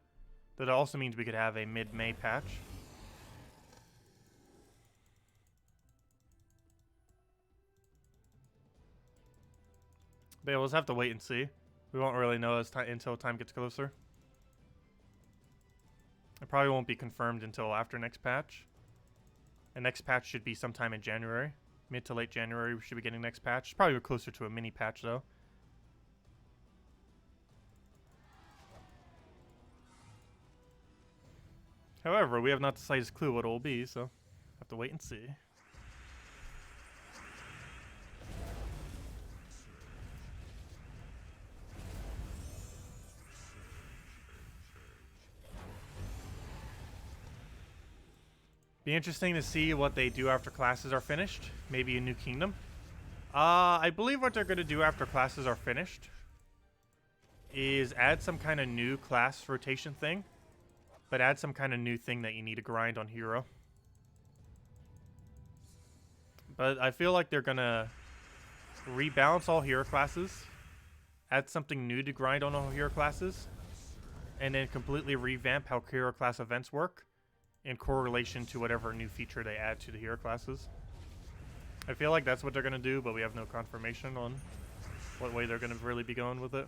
That also means we could have a mid-May patch. But yeah, we'll just have to wait and see. We won't really know until time gets closer. It probably won't be confirmed until after next patch. And next patch should be sometime in January. Mid to late January we should be getting next patch. Probably closer to a mini patch though. However, we have not the slightest clue what it will be, so have to wait and see. Be interesting to see what they do after classes are finished. Maybe a new kingdom. I believe what they're going to do after classes are finished is add some kind of new class rotation thing. But add some kind of new thing that you need to grind on hero. But I feel like they're going to rebalance all hero classes. Add something new to grind on all hero classes. And then completely revamp how hero class events work. In correlation to whatever new feature they add to the hero classes. I feel like that's what they're going to do, but we have no confirmation on what way they're going to really be going with it.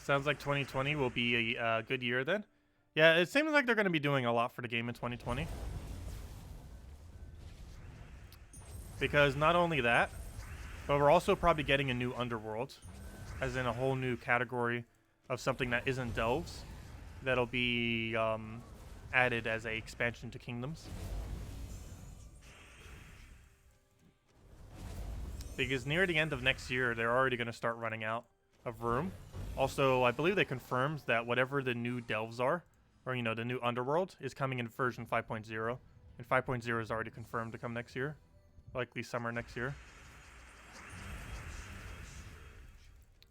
Sounds like 2020 will be a good year then. Yeah, it seems like they're going to be doing a lot for the game in 2020. Because not only that, but we're also probably getting a new underworld. As in a whole new category of something that isn't delves. That'll be added as a expansion to kingdoms. Because near the end of next year, they're already going to start running out of room. Also, I believe they confirmed that whatever the new delves are, or you know, the new underworld, is coming in version 5.0. And 5.0 is already confirmed to come next year. Likely summer next year.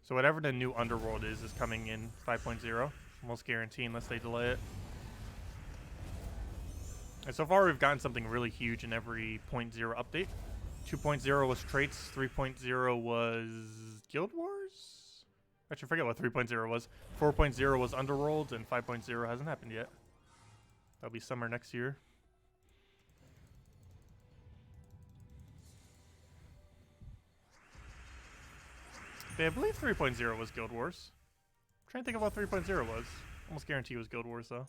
So whatever the new underworld is coming in 5.0. Almost guarantee unless they delay it. And so far we've gotten something really huge in every 0.0 update. 2.0 was traits, 3.0 was Guild Wars? Actually, I forget what 3.0 was. 4.0 was Underworld, and 5.0 hasn't happened yet. That'll be summer next year. But I believe 3.0 was Guild Wars. I'm trying to think of what 3.0 was. Almost guarantee it was Guild Wars, though.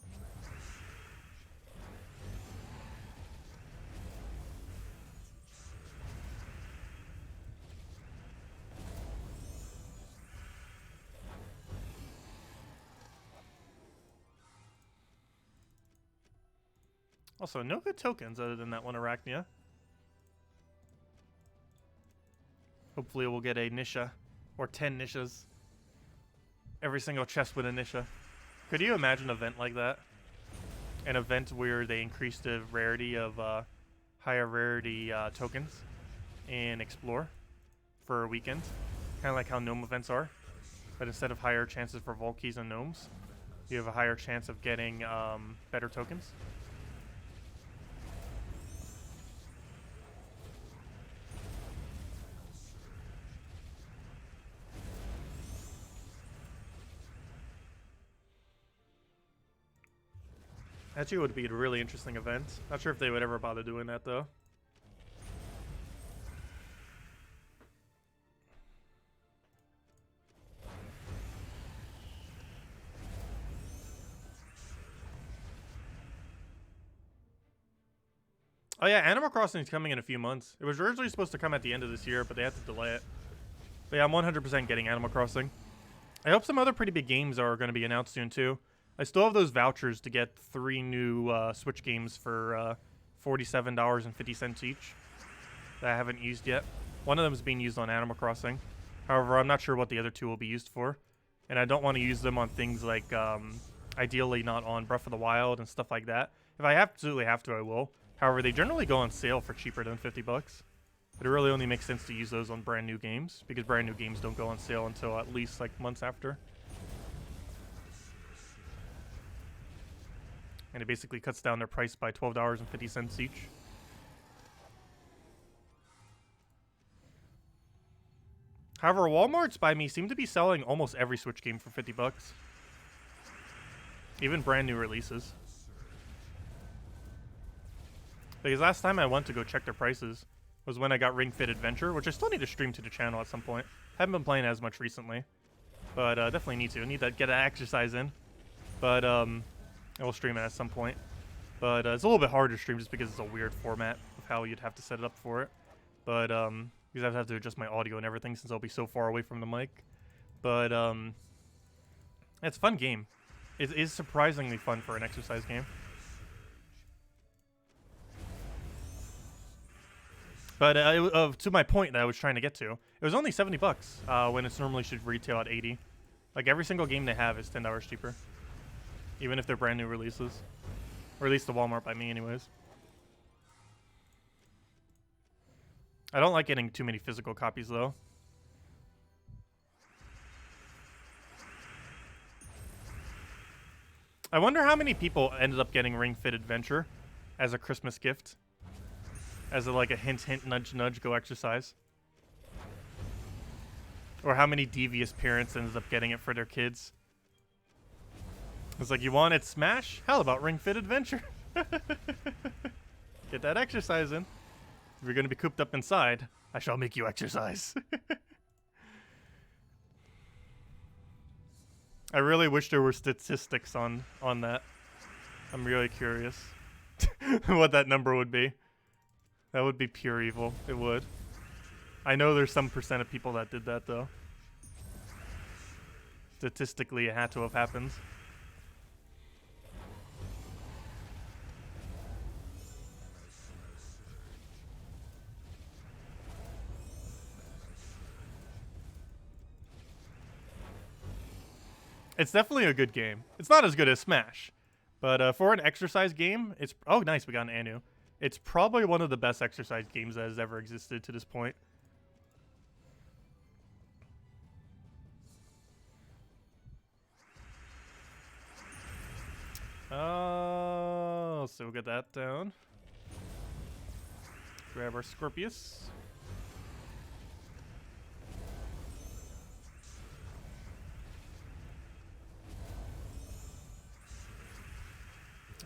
Also, no good tokens other than that one Arachnia. Hopefully we'll get a Nisha. Or 10 Nishas. Every single chest with a Nisha. Could you imagine an event like that? An event where they increase the rarity of higher rarity tokens in Explore for a weekend. Kind of like how gnome events are. But instead of higher chances for Volkeys and gnomes, you have a higher chance of getting better tokens. Actually, would be a really interesting event. Not sure if they would ever bother doing that, though. Oh yeah, Animal Crossing is coming in a few months. It was originally supposed to come at the end of this year, but they had to delay it. But yeah, I'm 100% getting Animal Crossing. I hope some other pretty big games are going to be announced soon, too. I still have those vouchers to get 3 new Switch games for $47.50 each that I haven't used yet. One of them is being used on Animal Crossing. However, I'm not sure what the other 2 will be used for. And I don't want to use them on things like, ideally not on Breath of the Wild and stuff like that. If I absolutely have to, I will. However, they generally go on sale for cheaper than $50. But it really only makes sense to use those on brand new games, because brand new games don't go on sale until at least like months after. And it basically cuts down their price by $12.50 each. However, Walmarts by me seem to be selling almost every Switch game for $50. Even brand new releases. Because last time I went to go check their prices was when I got Ring Fit Adventure, which I still need to stream to the channel at some point. Haven't been playing as much recently, but definitely need to. Need to get that exercise in. But I will stream it at some point. But it's a little bit hard to stream just because it's a weird format of how you'd have to set it up for it. But because I'd have to adjust my audio and everything since I'll be so far away from the mic. But it's a fun game. It is surprisingly fun for an exercise game. But to my point that I was trying to get to, it was only $70 when it's normally should retail at $80. Like every single game they have is $10 cheaper, even if they're brand new releases, or at least the Walmart by me, anyways. I don't like getting too many physical copies though. I wonder how many people ended up getting Ring Fit Adventure as a Christmas gift. As a, like a hint, hint, nudge, nudge, go exercise. Or how many devious parents ended up getting it for their kids. It's like, you wanted Smash? How about Ring Fit Adventure? Get that exercise in. If you're going to be cooped up inside, I shall make you exercise. I really wish there were statistics on that. I'm really curious what that number would be. That would be pure evil. It would. I know there's some percent of people that did that, though. Statistically, it had to have happened. It's definitely a good game. It's not as good as Smash. But for an exercise game, it's... Oh, nice. We got an Anu. It's probably one of the best exercise games that has ever existed to this point. Oh, so we'll get that down. Grab our Scorpius.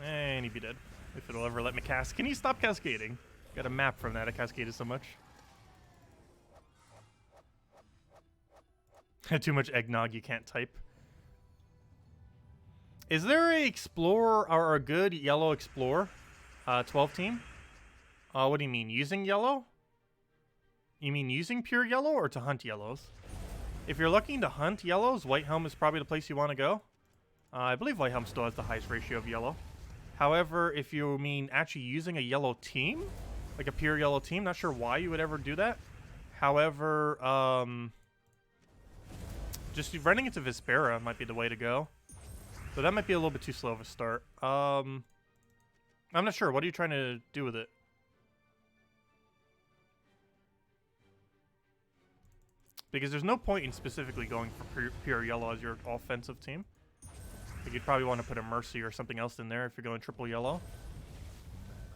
And he'd be dead. If it'll ever let me cast. Can you stop cascading? Got a map from that. I cascaded so much. Had too much eggnog, you can't type. Is there a Explorer or a good yellow Explorer 12 team? What do you mean? Using yellow? You mean using pure yellow or to hunt yellows? If you're looking to hunt yellows, White Helm is probably the place you want to go. I believe White Helm still has the highest ratio of yellow. However, if you mean actually using a yellow team, like a pure yellow team, not sure why you would ever do that. However, just running into Vespera might be the way to go. So that might be a little bit too slow of a start. I'm not sure. What are you trying to do with it? Because there's no point in specifically going for pure yellow as your offensive team. Like you'd probably want to put a Mercy or something else in there if you're going triple yellow,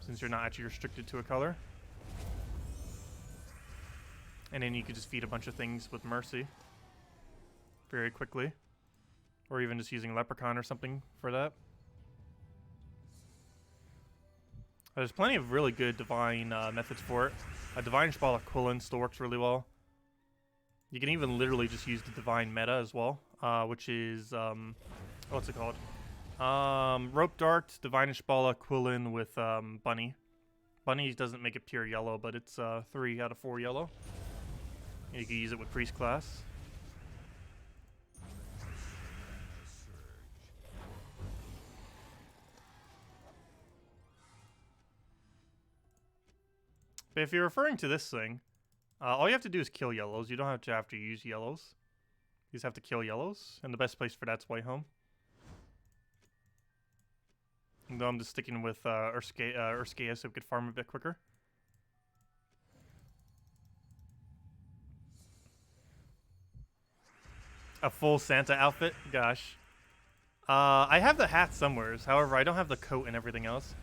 since you're not actually restricted to a color. And then you could just feed a bunch of things with Mercy very quickly. Or even just using Leprechaun or something for that. There's plenty of really good Divine methods for it. A Divine Spell of Quillen still works really well. You can even literally just use the Divine meta as well, which is, what's it called? Rope Dart, Divine Spala, Quillen with Bunny. Bunny doesn't make it pure yellow, but it's 3 out of 4 yellow. You can use it with Priest class. But if you're referring to this thing, all you have to do is kill yellows. You don't have to use yellows. You just have to kill yellows, and the best place for that's White Home. And though I'm just sticking with Urskea so we could farm a bit quicker. A full Santa outfit? Gosh. I have the hat somewheres. However, I don't have the coat and everything else.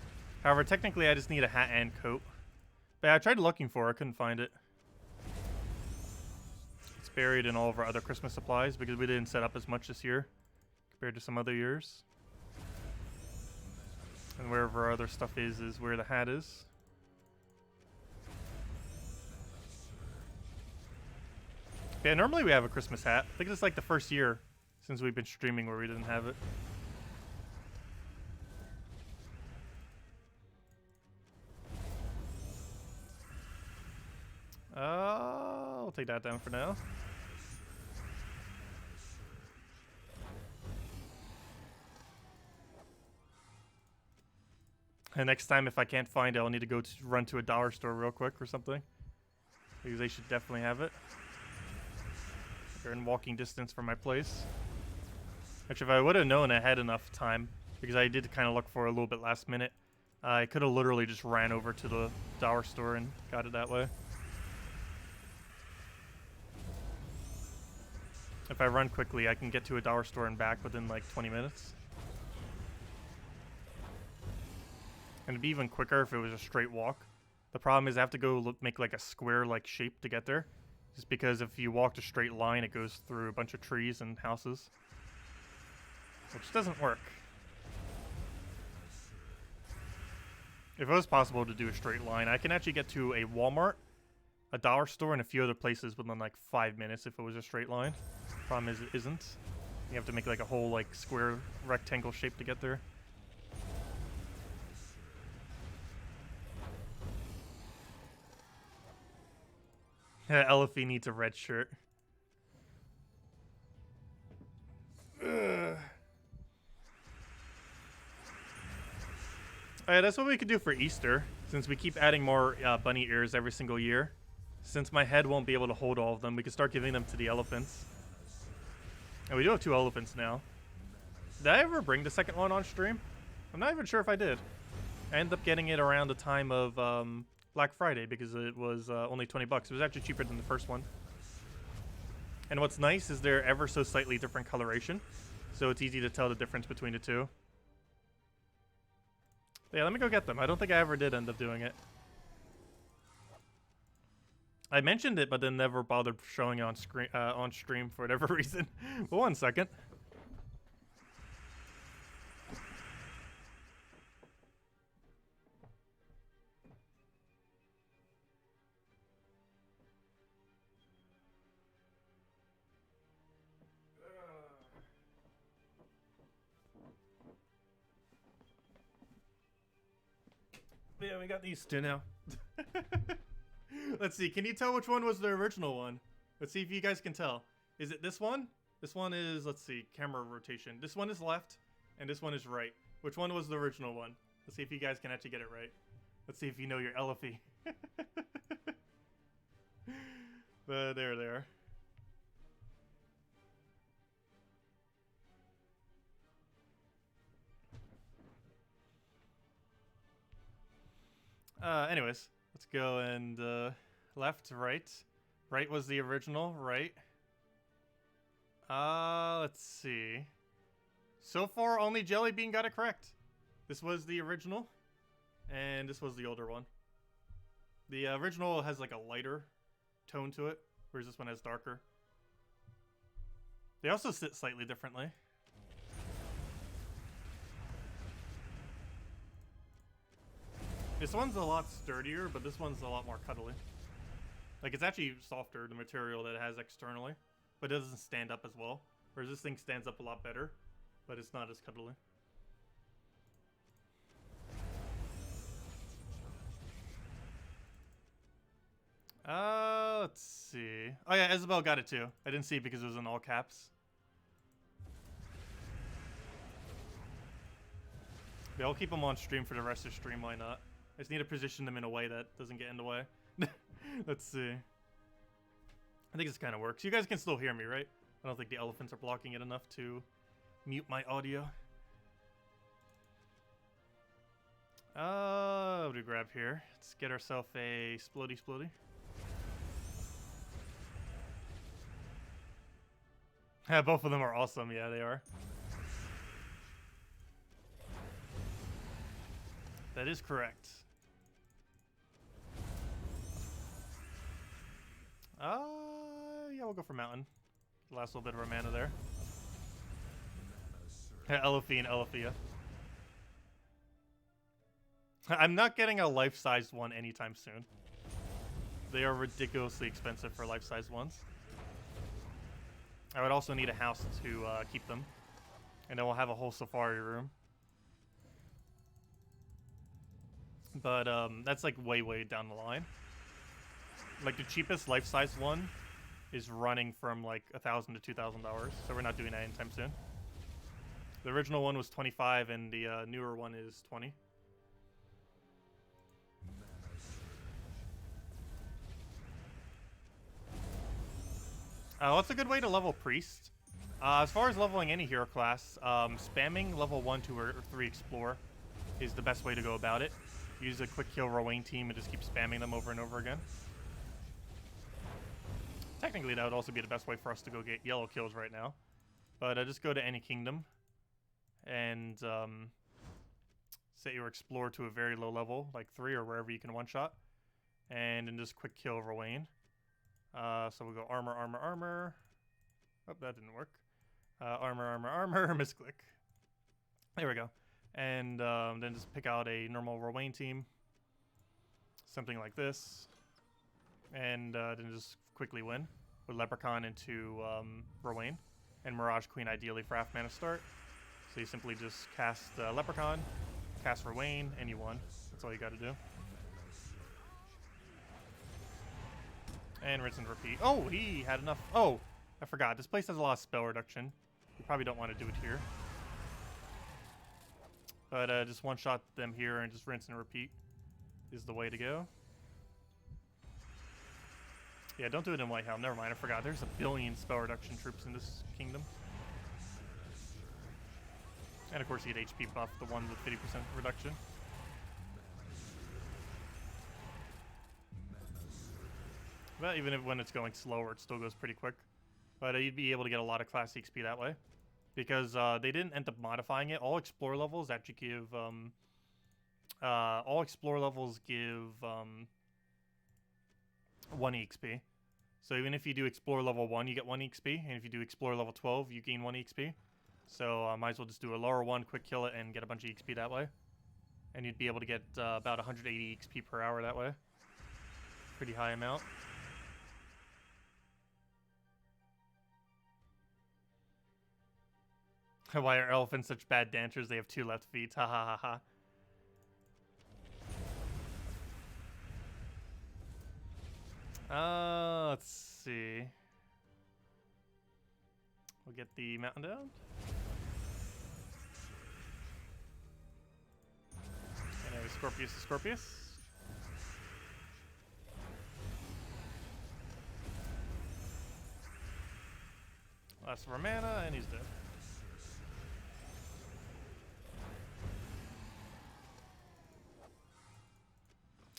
However, technically I just need a hat and coat. But yeah, I tried looking for it. I couldn't find it. It's buried in all of our other Christmas supplies because we didn't set up as much this year compared to some other years. And wherever our other stuff is where the hat is. Yeah, normally we have a Christmas hat. I think it's like the first year since we've been streaming where we didn't have it. I'll take that down for now. And next time, if I can't find it, I'll need to go run to a dollar store real quick or something. Because they should definitely have it. They're in walking distance from my place. Actually, if I would have known I had enough time, because I did kind of look for a little bit last minute, I could have literally just ran over to the dollar store and got it that way. If I run quickly, I can get to a dollar store and back within like 20 minutes. And it'd be even quicker if it was a straight walk. The problem is I have to go make like a square-like shape to get there. Just because if you walked a straight line, it goes through a bunch of trees and houses. Which doesn't work. If it was possible to do a straight line, I can actually get to a Walmart, a dollar store, and a few other places within like 5 minutes if it was a straight line. Problem is it isn't. You have to make like a whole like square rectangle shape to get there. Elfie needs a red shirt. Alright, that's what we could do for Easter, since we keep adding more bunny ears every single year. Since my head won't be able to hold all of them, we can start giving them to the elephants. And we do have 2 elephants now. Did I ever bring the second one on stream? I'm not even sure if I did. I ended up getting it around the time of Black Friday because it was only 20 bucks. It was actually cheaper than the first one. And what's nice is they're ever so slightly different coloration, so it's easy to tell the difference between the two. But yeah, let me go get them. I don't think I ever did end up doing it. I mentioned it, but then never bothered showing it on stream for whatever reason. But 1 second. Yeah, we got these 2 now. Let's see, can you tell which one was the original one? Let's see if you guys can tell. Is it this one? This one is, let's see, camera rotation. This one is left, and this one is right. Which one was the original one? Let's see if you guys can actually get it right. Let's see if you know your elhay. But there they are. Anyways, let's go and left, right. Right was the original, right? Let's see. So far, only Jellybean got it correct. This was the original, and this was the older one. The original has like a lighter tone to it, whereas this one has darker. They also sit slightly differently. This one's a lot sturdier, but this one's a lot more cuddly. Like, it's actually softer, the material that it has externally, but it doesn't stand up as well. Whereas this thing stands up a lot better, but it's not as cuddly. Let's see. Oh yeah, Isabel got it too. I didn't see it because it was in all caps. Yeah, I'll keep them on stream for the rest of the stream, why not? I just need to position them in a way that doesn't get in the way. Let's see. I think this kind of works. You guys can still hear me, right? I don't think the elephants are blocking it enough to mute my audio. What do we grab here? Let's get ourselves a splody. Yeah, both of them are awesome. Yeah, they are. That is correct. Yeah, we'll go for mountain. Last little bit of our mana there. Elfie and Elephia. I'm not getting a life-sized one anytime soon. They are ridiculously expensive for life-sized ones. I would also need a house to keep them. And then we'll have a whole safari room. But that's like way down the line. Like the cheapest life-size one is running from like $1,000 to $2,000, so we're not doing that anytime soon. The original one was $25, and the newer one is $20. What's a good way to level Priest? As far as leveling any hero class, spamming level 1, 2, or 3 Explore is the best way to go about it. Use a quick kill Rowain team and just keep spamming them over and over again. Technically, that would also be the best way for us to go get yellow kills right now. But just go to any kingdom and set your Explore to a very low level, like 3 or wherever you can one-shot. And then just quick kill Rowain. So we'll go armor. Oh, that didn't work. Armor, misclick. There we go. And then just pick out a normal Rowain team. Something like this. And then just quickly win with Leprechaun into Rowain. And Mirage Queen ideally for half mana start. So you simply just cast Leprechaun, cast Rowain, and you won. That's all you gotta do. And rinse and repeat. Oh, he had enough. Oh, I forgot. This place has a lot of spell reduction. You probably don't want to do it here. But just one-shot them here and just rinse and repeat is the way to go. Yeah, don't do it in White Helm. Never mind, I forgot. There's a billion spell reduction troops in this kingdom. And of course you get HP buff, the one with 50% reduction. But even if when it's going slower, it still goes pretty quick. But you'd be able to get a lot of class XP that way. Because they didn't end up modifying it. All Explore levels actually give... all Explore levels give 1 EXP. So even if you do Explore level 1, you get 1 EXP. And if you do Explore level 12, you gain 1 EXP. So might as well just do a lower one, quick kill it, and get a bunch of EXP that way. And you'd be able to get about 180 EXP per hour that way. Pretty high amount. Why are elephants such bad dancers? They have 2 left feet. Ha ha ha ha. Let's see. We'll get the mountain down. Scorpius is Scorpius. Last of our mana, and he's dead.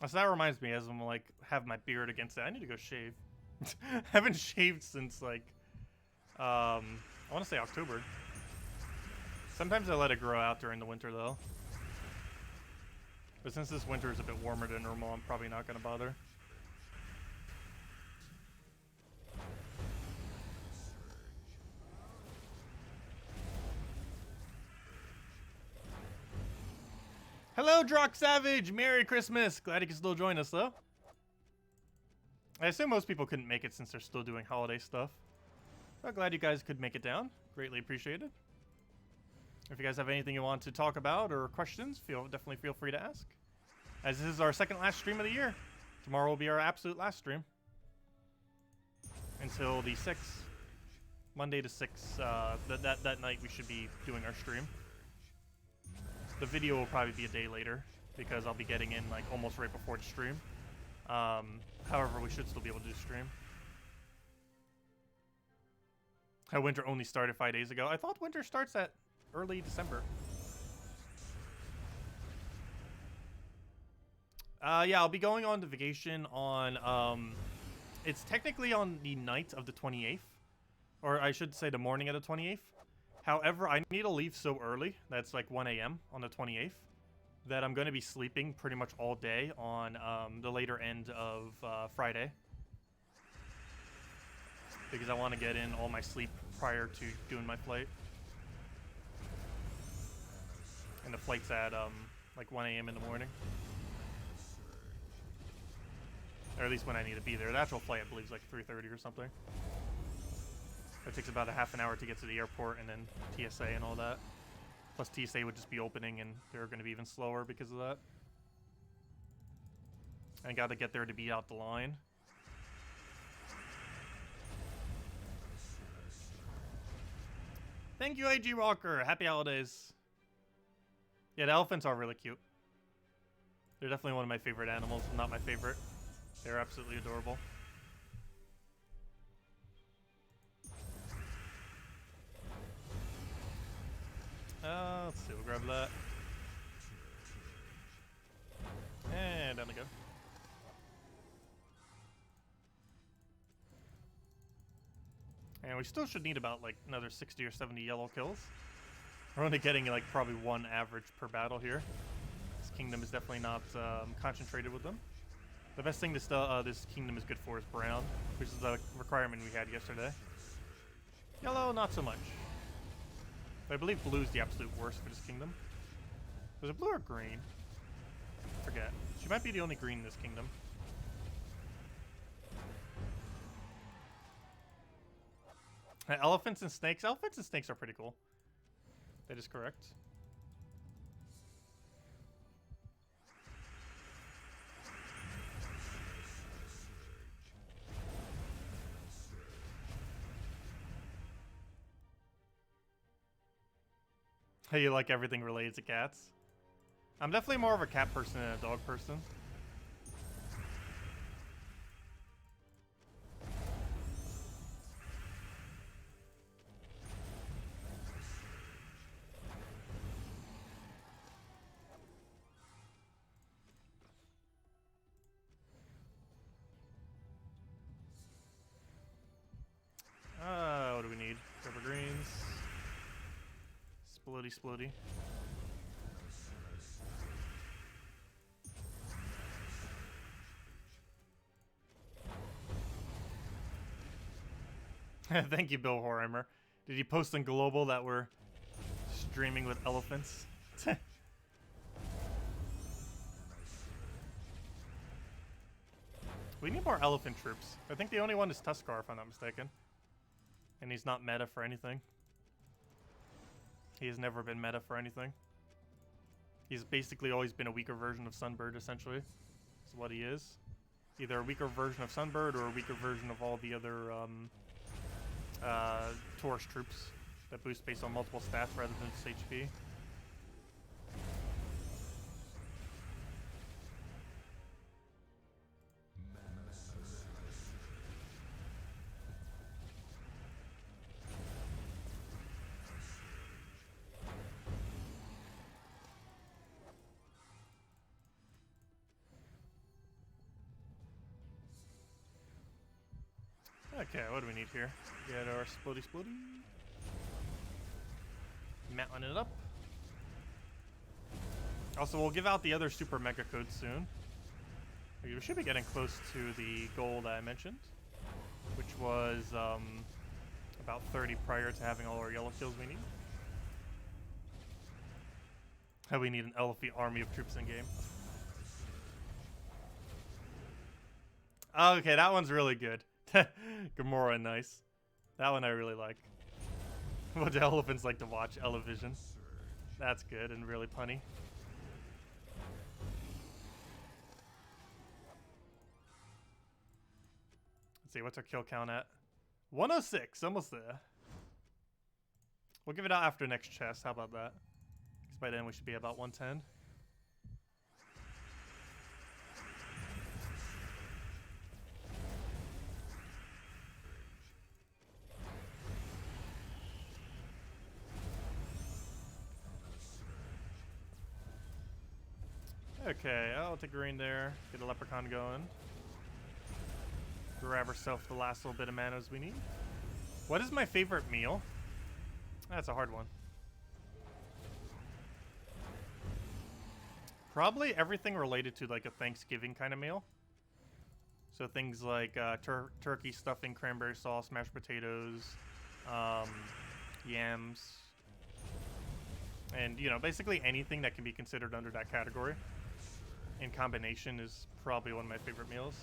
So that reminds me, as I'm like have my beard against it, I need to go shave. Haven't shaved since like I want to say October. Sometimes I let it grow out during the winter though. But since this winter is a bit warmer than normal, I'm probably not gonna bother. Hello, Drock Savage! Merry Christmas! Glad you can still join us, though. I assume most people couldn't make it since they're still doing holiday stuff. But glad you guys could make it down. Greatly appreciated. If you guys have anything you want to talk about or questions, definitely feel free to ask. As this is our second last stream of the year. Tomorrow will be our absolute last stream. Until the 6th. Monday to 6. That night we should be doing our stream. The video will probably be a day later because I'll be getting in like almost right before the stream. However, we should still be able to do stream. How winter only started 5 days ago. I thought winter starts at early December. Yeah, I'll be going on to vacation on, it's technically on the night of the 28th. Or I should say the morning of the 28th. However, I need to leave so early, that's like 1 a.m. on the 28th, that I'm going to be sleeping pretty much all day on the later end of Friday. Because I want to get in all my sleep prior to doing my flight. And the flight's at like 1 a.m. in the morning. Or at least when I need to be there. The actual flight, I believe, is like 3:30 or something. It takes about a half an hour to get to the airport and then TSA and all that. Plus TSA would just be opening and they're going to be even slower because of that. I got to get there to beat out the line. Thank you, AG Rocker. Happy holidays. Yeah, the elephants are really cute. They're definitely one of my favorite animals. Not my favorite. They're absolutely adorable. Let's see, we'll grab that. And down we go. And we still should need about like another 60 or 70 yellow kills. We're only getting like probably one average per battle here. This kingdom is definitely not concentrated with them. The best thing this kingdom is good for is brown, which is a requirement we had yesterday. Yellow, not so much. But I believe blue is the absolute worst for this kingdom. Was it blue or green? I forget. She might be the only green in this kingdom. Elephants and snakes. Elephants and snakes are pretty cool. That is correct. How you like everything related to cats? I'm definitely more of a cat person than a dog person. What do we need? Cover greens. Splody, splody. Thank you, Bill Horheimer. Did you post on Global that we're streaming with elephants? We need more elephant troops. I think the only one is Tuskar, if I'm not mistaken. And he's not meta for anything. He has never been meta for anything. He's basically always been a weaker version of Sunbird, essentially. Is what he is. Either a weaker version of Sunbird or a weaker version of all the other Taurus troops that boost based on multiple stats rather than just HP. Okay, what do we need here? Get our splody. Mounting it up. Also, we'll give out the other super mega codes soon. We should be getting close to the goal that I mentioned, which was about 30 prior to having all our yellow kills we need. How we need an elephant army of troops in game. Okay, that one's really good. Gamora, nice. That one I really like. What the elephants like to watch, Elevision. That's good and really punny. Let's see, what's our kill count at? 106, almost there. We'll give it out after next chest, how about that? Because by then we should be about 110. Okay, I'll take green there, get a leprechaun going. Grab ourselves the last little bit of manas we need. What is my favorite meal? That's a hard one. Probably everything related to like a Thanksgiving kind of meal. So things like turkey stuffing, cranberry sauce, mashed potatoes, yams, and you know, basically anything that can be considered under that category in combination is probably one of my favorite meals.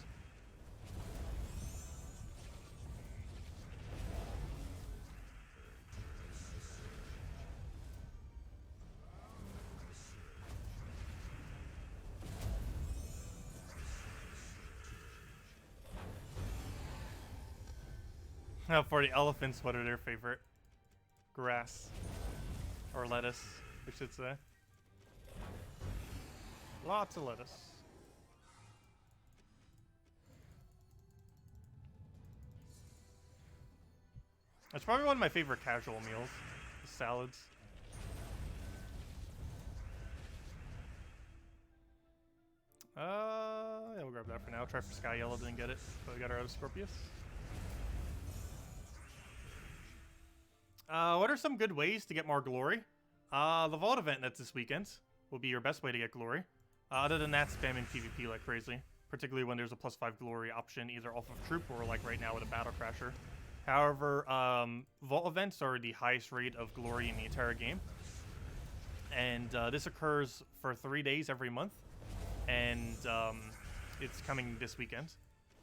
For the elephants, what are their favorite? Grass. Or lettuce, we should say. Lots of lettuce. That's probably one of my favorite casual meals. The salads. Yeah, we'll grab that for now. Try for Sky Yellow, didn't get it. But we got our other Scorpius. What are some good ways to get more glory? The Vault event that's this weekend will be your best way to get glory. Other than that, spamming PvP like crazy. Particularly when there's a +5 glory option, either off of troop or like right now with a battle crasher. However, Vault events are the highest rate of glory in the entire game. And this occurs for 3 days every month. And it's coming this weekend.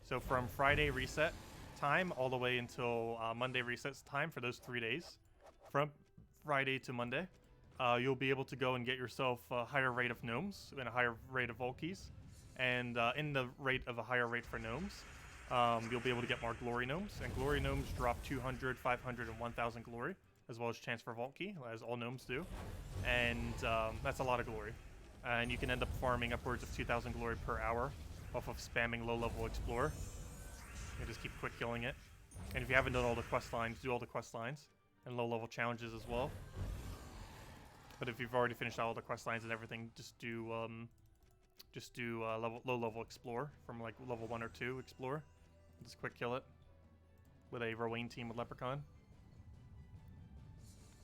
So from Friday reset time all the way until Monday reset time for those 3 days. From Friday to Monday, you'll be able to go and get yourself a higher rate of gnomes and a higher rate of Volkies. And in the rate of a higher rate for gnomes, you'll be able to get more glory gnomes. And glory gnomes drop 200, 500, and 1,000 glory, as well as chance for Vault Key, as all gnomes do. And that's a lot of glory. And you can end up farming upwards of 2,000 glory per hour off of spamming low-level Explorer. You just keep quick killing it. And if you haven't done all the quest lines, do all the quest lines and low-level challenges as well. But if you've already finished all the quest lines and everything, just do low-level Explore from like level 1 or 2 Explore. Just quick kill it with a Rowan team with Leprechaun.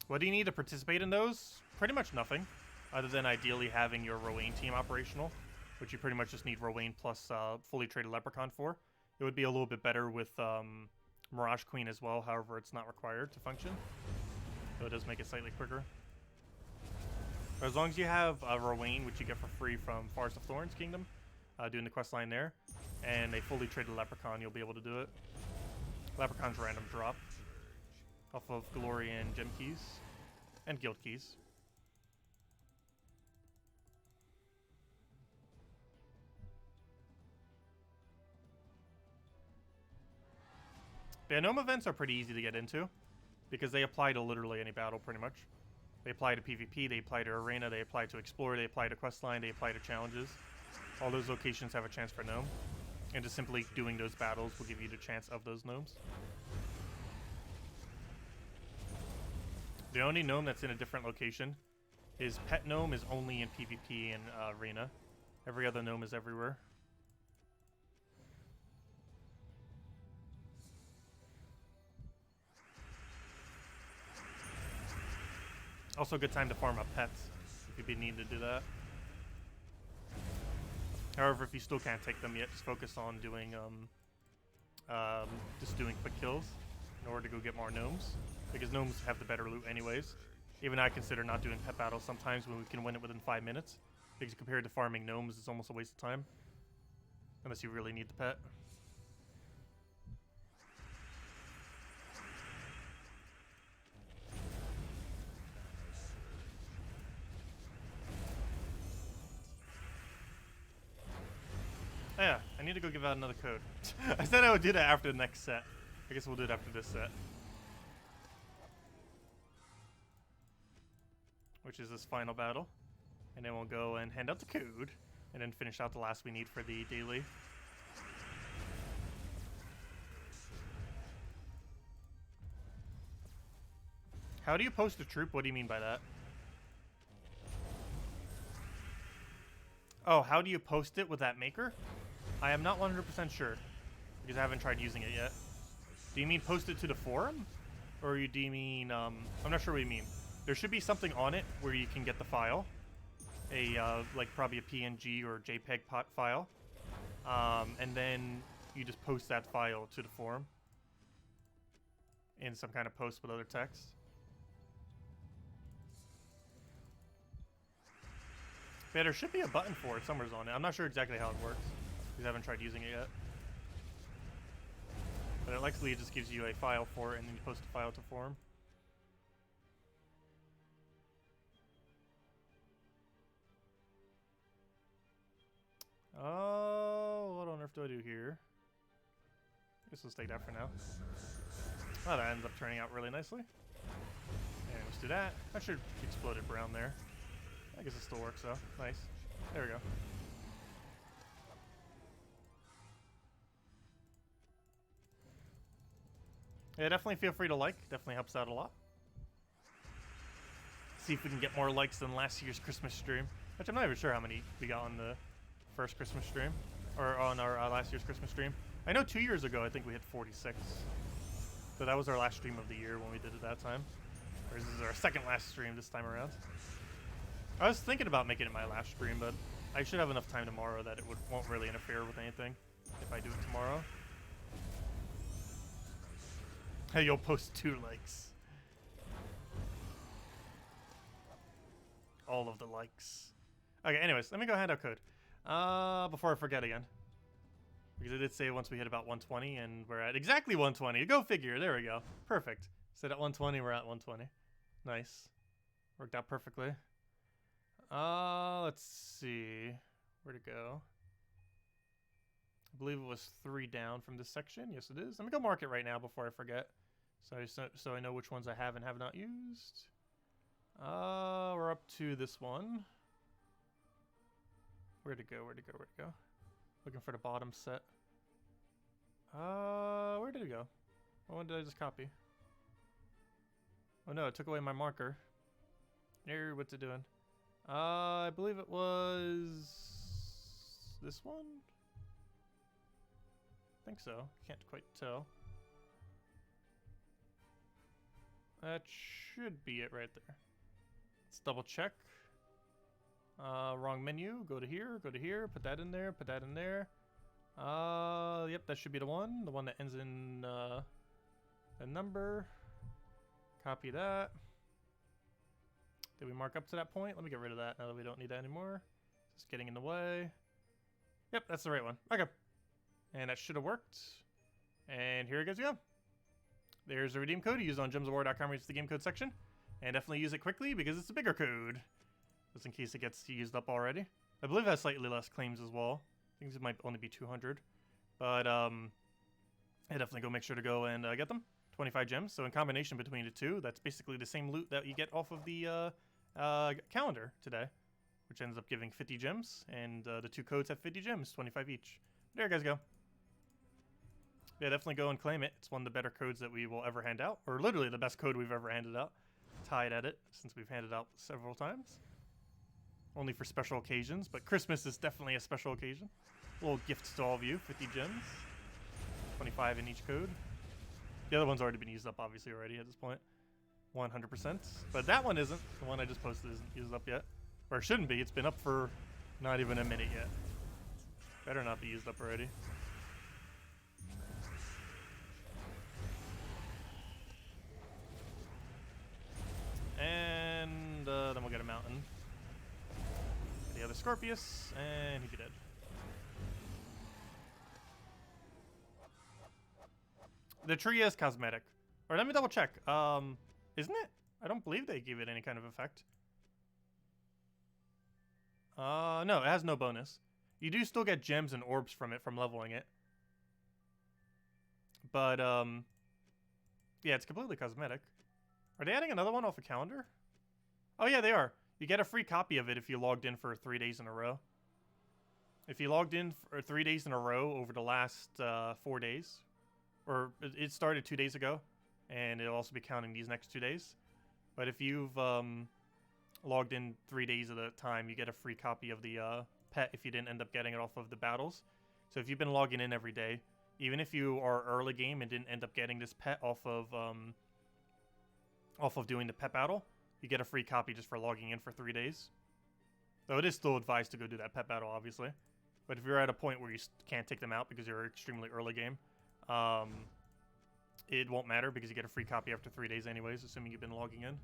What do you need to participate in those? Pretty much nothing, other than ideally having your Rowan team operational, which you pretty much just need Rowan plus fully traded Leprechaun for. It would be a little bit better with Mirage Queen as well, however it's not required to function. So it does make it slightly quicker. But as long as you have Rowan, which you get for free from Forest of Thorns Kingdom, doing the quest line there, and a fully traded Leprechaun, you'll be able to do it. Leprechaun's random drop off of Glory and Gem Keys and Guild Keys. The Gnome events are pretty easy to get into because they apply to literally any battle pretty much. They apply to PvP, they apply to Arena, they apply to Explore, they apply to Questline, they apply to challenges. All those locations have a chance for Gnome. And just simply doing those battles will give you the chance of those Gnomes. The only Gnome that's in a different location is Pet Gnome is only in PvP and Arena. Every other Gnome is everywhere. Also a good time to farm up pets if you'd be needing to do that. However, if you still can't take them yet, just focus on doing quick kills in order to go get more gnomes, because gnomes have the better loot anyways. Even I consider not doing pet battles sometimes when we can win it within 5 minutes, because compared to farming gnomes, it's almost a waste of time, unless you really need the pet. Oh yeah, I need to go give out another code. I said I would do that after the next set. I guess we'll do it after this set. Which is this final battle. And then we'll go and hand out the code, and then finish out the last we need for the daily. How do you post a troop? What do you mean by that? Oh, how do you post it with that maker? I am not 100% sure, because I haven't tried using it yet. Do you mean post it to the forum? Or do you mean, I'm not sure what you mean. There should be something on it where you can get the file. Like probably a PNG or JPEG file. And then you just post that file to the forum. In some kind of post with other text. Yeah, there should be a button for it somewhere on it. I'm not sure exactly how it works, because I haven't tried using it yet. But it likely just gives you a file for it, and then you post a file to forum. Oh, what on earth do I do here? I guess we'll take that for now. Oh, that ends up turning out really nicely. And let's do that. That should exploded brown there. I guess it still works though. Nice. There we go. Yeah, definitely feel free to like. Definitely helps out a lot. See if we can get more likes than last year's Christmas stream. Which I'm not even sure how many we got on the first Christmas stream. Or on our last year's Christmas stream. I know 2 years ago I think we hit 46. So that was our last stream of the year when we did it that time. Or this is our second last stream this time around. I was thinking about making it my last stream, but I should have enough time tomorrow that it won't really interfere with anything if I do it tomorrow. Hey, you'll post 2 likes. All of the likes. Okay, anyways, let me go hand out code. Before I forget again. Because I did say once we hit about 120, and we're at exactly 120. Go figure, there we go. Perfect. Said at 120, we're at 120. Nice. Worked out perfectly. Let's see. Where'd it go? I believe it was 3 down from this section. Yes, it is. Let me go mark it right now before I forget. So I know which ones I have and have not used. We're up to this one. Where'd it go? Where'd it go? Where'd it go? Looking for the bottom set. Where did it go? What one did I just copy? Oh no, it took away my marker. There, what's it doing? I believe it was this one? I think so. Can't quite tell. That should be it right there. Let's double check. Wrong menu. Go to here, put that in there, put that in there. Yep, that should be the one that ends in the number. Copy that. Did we mark up to that point? Let me get rid of that now that we don't need that anymore. Just getting in the way. Yep, that's the right one. Okay. And that should have worked. And here you guys go. There's a redeem code. Use on gemsofwar.com. Reach the game code section. And definitely use it quickly because it's a bigger code. Just in case it gets used up already. I believe it has slightly less claims as well. I think it might only be 200. But yeah, definitely go make sure to go and get them. 25 gems. So in combination between the two, that's basically the same loot that you get off of the calendar today, which ends up giving 50 gems. And the 2 codes have 50 gems, 25 each. There you guys go. Yeah, definitely go and claim it. It's one of the better codes that we will ever hand out, or literally the best code we've ever handed out. Tied at it, since we've handed out several times. Only for special occasions, but Christmas is definitely a special occasion. Little gifts to all of you, 50 gems. 25 in each code. The other one's already been used up, obviously, already at this point. 100%. But that one isn't. The one I just posted isn't used up yet. Or it shouldn't be. It's been up for not even a minute yet. Better not be used up already. And then we'll get a mountain. The other Scorpius, and he'd be dead. The tree is cosmetic. Or let me double check. Isn't it? I don't believe they give it any kind of effect. No, it has no bonus. You do still get gems and orbs from it from leveling it. But, yeah, it's completely cosmetic. Are they adding another one off a calendar? Oh, yeah, they are. You get a free copy of it if you logged in for 3 days in a row. If you logged in for 3 days in a row over the last 4 days, or it started 2 days ago, and it'll also be counting these next 2 days. But if you've logged in 3 days at a time, you get a free copy of the pet if you didn't end up getting it off of the battles. So if you've been logging in every day, even if you are early game and didn't end up getting this pet off of doing the pet battle, you get a free copy just for logging in for 3 days. Though it is still advised to go do that pet battle, obviously. But if you're at a point where you can't take them out because you're extremely early game, it won't matter because you get a free copy after 3 days anyways, assuming you've been logging in.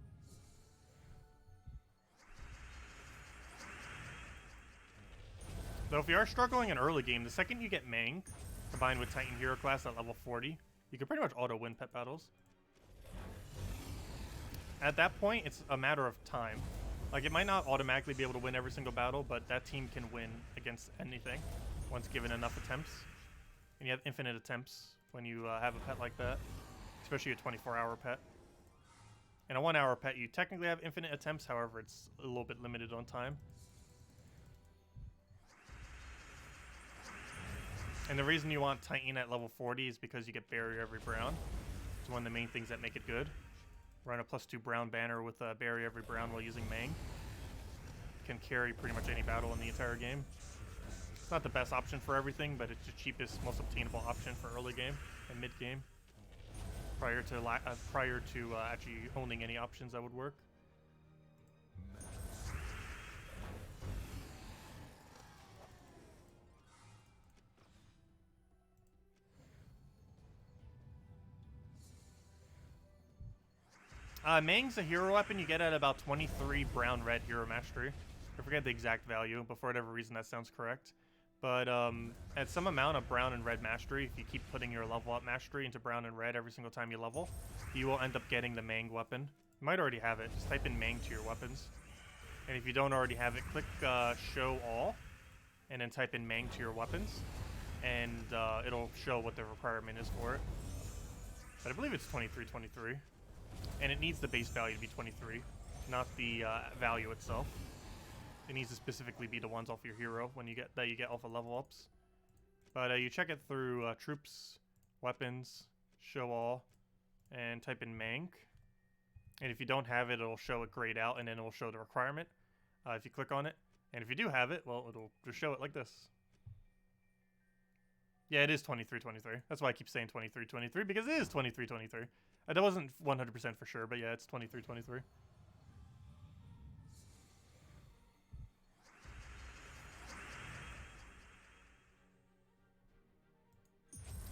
Though if you are struggling in early game, the second you get Mang, combined with Titan Hero class at level 40, you can pretty much auto-win pet battles. At that point, it's a matter of time. Like, it might not automatically be able to win every single battle, but that team can win against anything once given enough attempts. And you have infinite attempts when you have a pet like that, especially a 24-hour pet. In a 1-hour pet, you technically have infinite attempts, however, it's a little bit limited on time. And the reason you want Titan at level 40 is because you get Barrier every Brown. It's one of the main things that make it good. Run a +2 Brown banner with Barrier every Brown while using Mang. Can carry pretty much any battle in the entire game. It's not the best option for everything, but it's the cheapest, most obtainable option for early game and mid game. Prior to actually owning any options that would work. Mang's a hero weapon you get at about 23 brown-red hero mastery. I forget the exact value, but for whatever reason that sounds correct. But at some amount of brown and red mastery, if you keep putting your level up mastery into brown and red every single time you level, you will end up getting the Mang weapon. You might already have it. Just type in Mang to your weapons. And if you don't already have it, click Show All, and then type in Mang to your weapons, and it'll show what the requirement is for it. But I believe it's 2323. And it needs the base value to be 23, not the value itself. It needs to specifically be the ones off your hero when you get off of level ups. But you check it through troops, weapons, show all, and type in Mang. And if you don't have it, it'll show it grayed out, and then it'll show the requirement if you click on it. And if you do have it, well, it'll just show it like this. Yeah, it is 2323. That's why I keep saying 2323, because it is 2323. That wasn't 100% for sure, but yeah, it's 2323.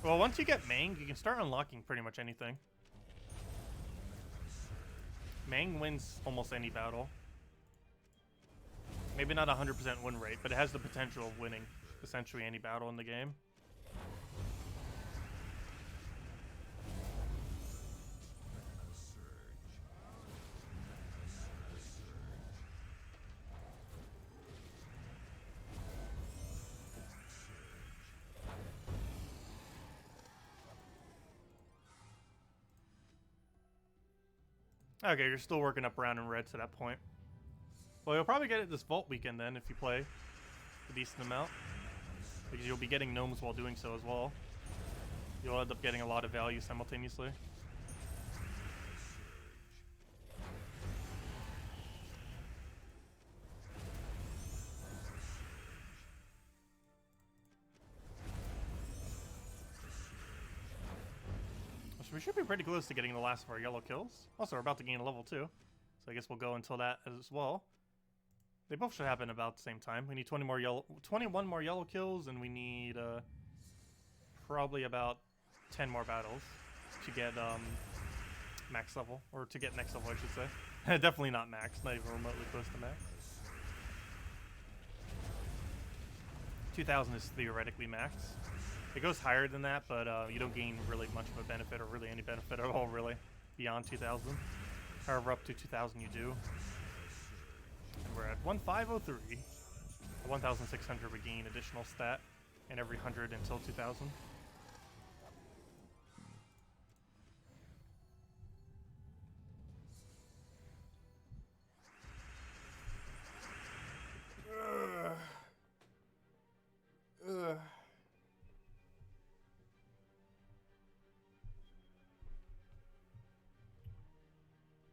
Well, once you get Mang, you can start unlocking pretty much anything. Mang wins almost any battle. Maybe not 100% win rate, but it has the potential of winning essentially any battle in the game. Okay, you're still working up brown and red to that point. Well, you'll probably get it this Vault weekend then if you play a decent amount. Because you'll be getting gnomes while doing so as well. You'll end up getting a lot of value simultaneously. As So we should be pretty close to getting the last of our yellow kills. Also, we're about to gain a level 2. So I guess we'll go until that as well. They both should happen about the same time. We need 21 more yellow kills, and we need probably about 10 more battles to get max level, or to get next level, I should say. Definitely not max, not even remotely close to max. 2,000 is theoretically max. It goes higher than that, but you don't gain really much of a benefit, or really any benefit at all, really, beyond 2,000. However, up to 2,000 you do. And we're at 1,503. At 1,600 we gain additional stat, and every 100 until 2,000.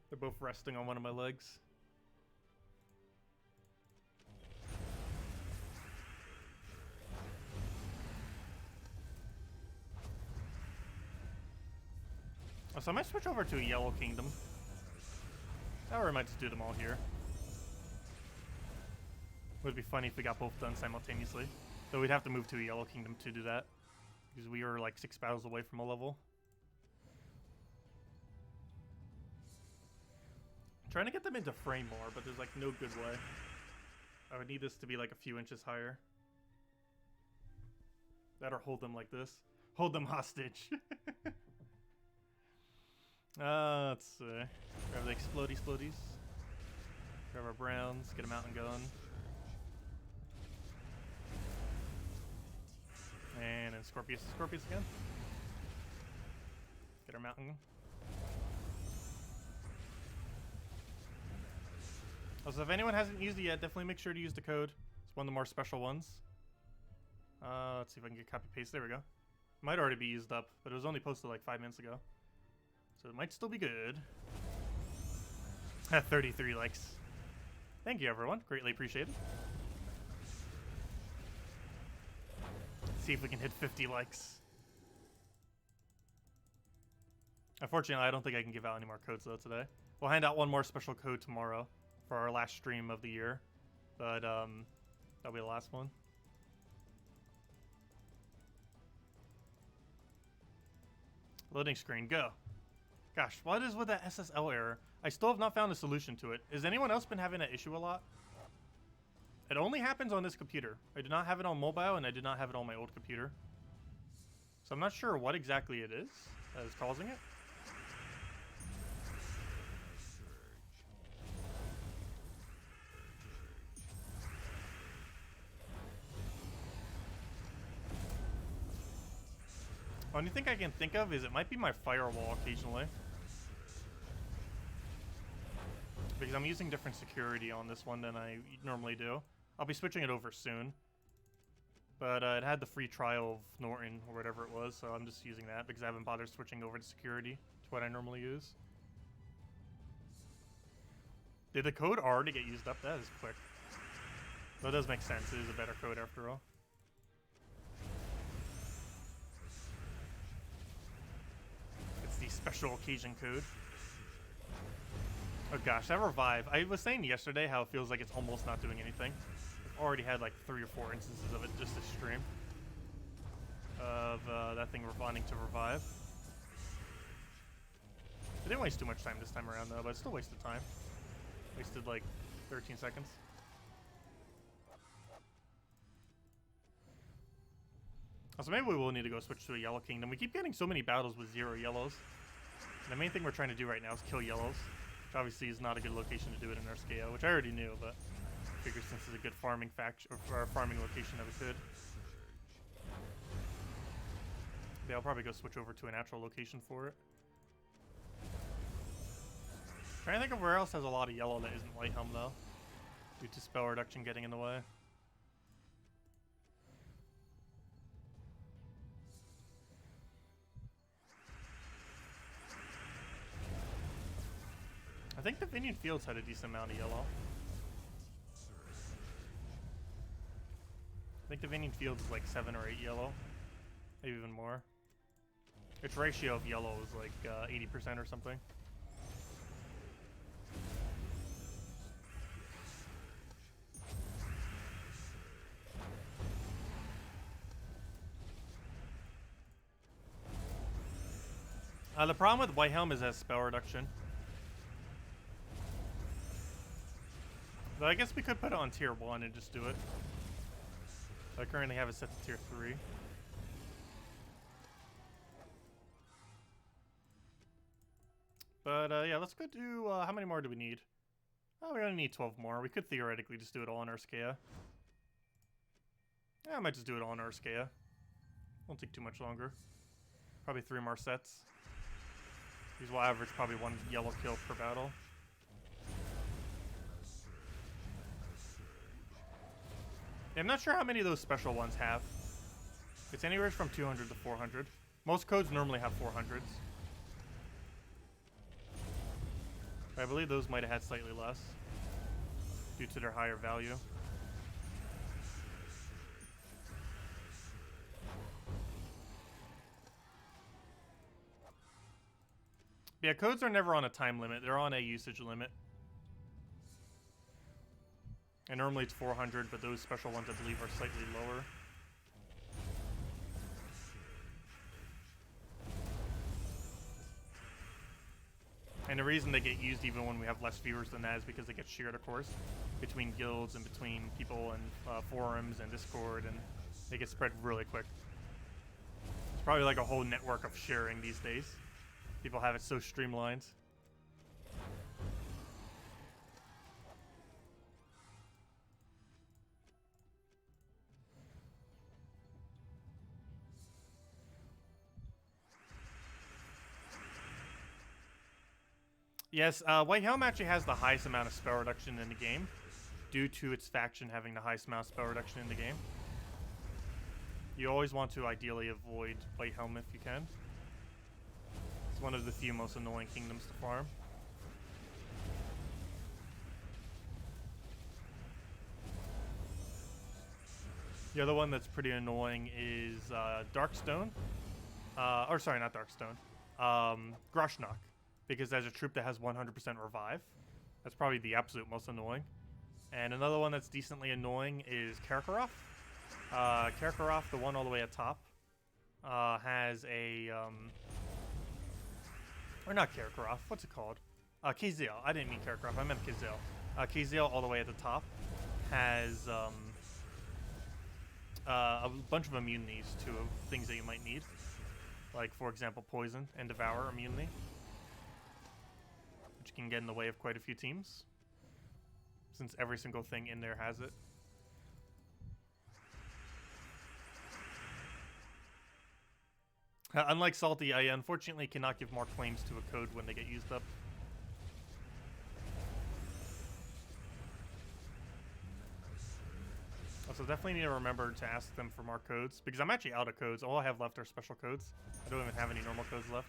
They're both resting on one of my legs. Oh, so I might switch over to a Yellow Kingdom. Or I might just do them all here. Would be funny if we got both done simultaneously. Though we'd have to move to a Yellow Kingdom to do that. Because we are like 6 battles away from a level. I'm trying to get them into frame more, but there's like no good way. I would need this to be like a few inches higher. That or hold them like this. Hold them hostage. Let's see. Grab the explodies. Grab our browns, get them out and going. And then Scorpius again. Get our mountain. Also, if anyone hasn't used it yet, definitely make sure to use the code. It's one of the more special ones. Let's see if I can get copy paste. There we go. Might already be used up, but it was only posted like 5 minutes ago. So it might still be good. At 33 likes. Thank you, everyone. Greatly appreciated. Let's see if we can hit 50 likes. Unfortunately, I don't think I can give out any more codes, though, today. We'll hand out one more special code tomorrow for our last stream of the year. But, that'll be the last one. Loading screen, go. Gosh, what is with that SSL error? I still have not found a solution to it. Has anyone else been having that issue a lot? It only happens on this computer. I do not have it on mobile, and I did not have it on my old computer. So I'm not sure what exactly it is that is causing it. Only thing I can think of is it might be my firewall occasionally. Because I'm using different security on this one than I normally do. I'll be switching it over soon. But it had the free trial of Norton or whatever it was, so I'm just using that because I haven't bothered switching over to security to what I normally use. Did the code already get used up? That is quick. Though it does make sense. It is a better code after all. It's the special occasion code. Oh gosh, that revive. I was saying yesterday how it feels like it's almost not doing anything. I've already had like 3 or 4 instances of it just this stream. Of that thing wanting to revive. I didn't waste too much time this time around though, but I still wasted time. Wasted like 13 seconds. Also, maybe we will need to go switch to a Yellow Kingdom. We keep getting so many battles with 0 yellows. And the main thing we're trying to do right now is kill yellows. Which obviously is not a good location to do it in our scale, which I already knew, but I figured since it's a good farming faction or farming location that we could. Yeah, I'll probably go switch over to a natural location for it. Trying to think of where else has a lot of yellow that isn't White Helm though. Due to spell reduction getting in the way. I think the Vineyard Fields had a decent amount of yellow. I think the Vineyard Fields is like 7 or 8 yellow. Maybe even more. Its ratio of yellow is like 80% or something. The problem with White Helm is it has spell reduction. But I guess we could put it on tier 1 and just do it. I currently have it set to tier 3. But yeah, let's go do, how many more do we need? Oh, we only need 12 more. We could theoretically just do it all on Urskea. Yeah, I might just do it all on Urskea. Won't take too much longer. Probably 3 more sets. These will average probably 1 yellow kill per battle. Yeah, I'm not sure how many of those special ones have. It's anywhere from 200 to 400. Most codes normally have 400s. I believe those might have had slightly less due to their higher value. Yeah, codes are never on a time limit. They're on a usage limit. And normally it's 400, but those special ones I believe are slightly lower. And the reason they get used even when we have less viewers than that is because they get shared, of course, between guilds and between people and forums and Discord, and they get spread really quick. It's probably like a whole network of sharing these days. People have it so streamlined. Yes, White Helm actually has the highest amount of spell reduction in the game, due to its faction having the highest amount of spell reduction in the game. You always want to ideally avoid White Helm if you can. It's one of the few most annoying kingdoms to farm. The other one that's pretty annoying is Darkstone. Or sorry, not Darkstone. Groshnok. Because there's a troop that has 100% revive. That's probably the absolute most annoying. And another one that's decently annoying is Karkaroff. Karkaroff, the one all the way at top, has a... or not Karkaroff, what's it called? Kazeel. I didn't mean Karkaroff, I meant Kazeel. Kazeel, all the way at the top, has a bunch of immunities to things that you might need. Like, for example, Poison and Devour immunity. Which can get in the way of quite a few teams, since every single thing in there has it. Unlike Salty, I unfortunately cannot give more claims to a code when they get used up. Also, definitely need to remember to ask them for more codes, because I'm actually out of codes. All I have left are special codes. I don't even have any normal codes left.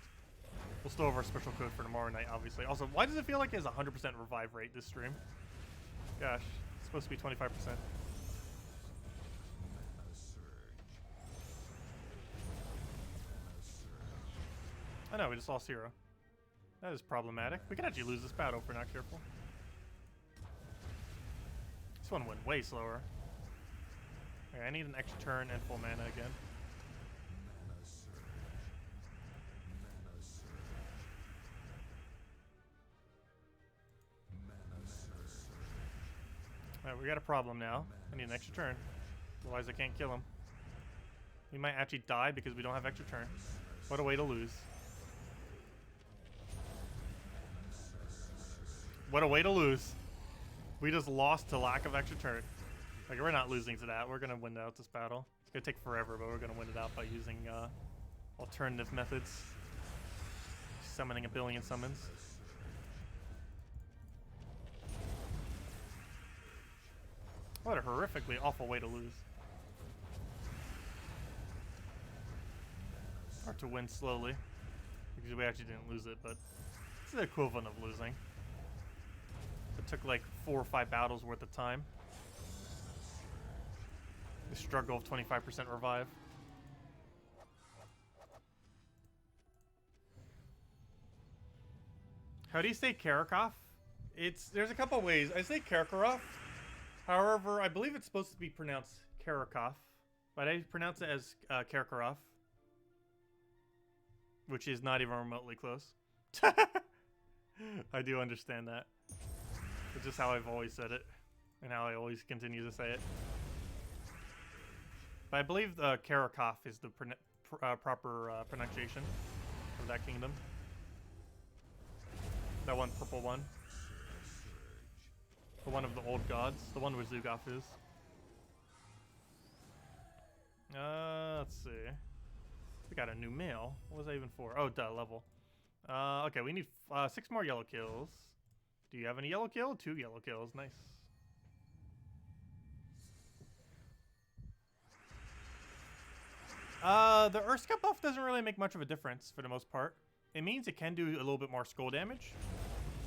We'll still have our special code for tomorrow night, obviously. Also, why does it feel like it has a 100% revive rate this stream? Gosh, it's supposed to be 25%. I know, we just lost hero. That is problematic. We could actually lose this battle if we're not careful. This one went way slower. Okay, I need an extra turn and full mana again. Alright, we got a problem now. I need an extra turn. Otherwise I can't kill him. We might actually die because we don't have extra turn. What a way to lose. What a way to lose. We just lost to lack of extra turn. Like, we're not losing to that. We're going to win out this battle. It's going to take forever, but we're going to win it out by using alternative methods. Summoning a billion summons. What a horrifically awful way to lose. Or to win slowly. Because we actually didn't lose it, but it's the equivalent of losing. It took like 4 or 5 battles worth of time. The struggle of 25% revive. How do you say Karakov? There's a couple ways. I say Karakarov. However, I believe it's supposed to be pronounced Karakov, but I pronounce it as Karakarov, which is not even remotely close. I do understand that. It's just how I've always said it, and how I always continue to say it. But I believe Karakov is the proper pronunciation of that kingdom. That one purple one. The one of the old gods. The one where Zugaf is. Let's see. We got a new male. What was that even for? Oh, duh, level. Okay, we need 6 more yellow kills. Do you have any yellow kill? 2 yellow kills. Nice. The Urska buff doesn't really make much of a difference for the most part. It means it can do a little bit more skull damage.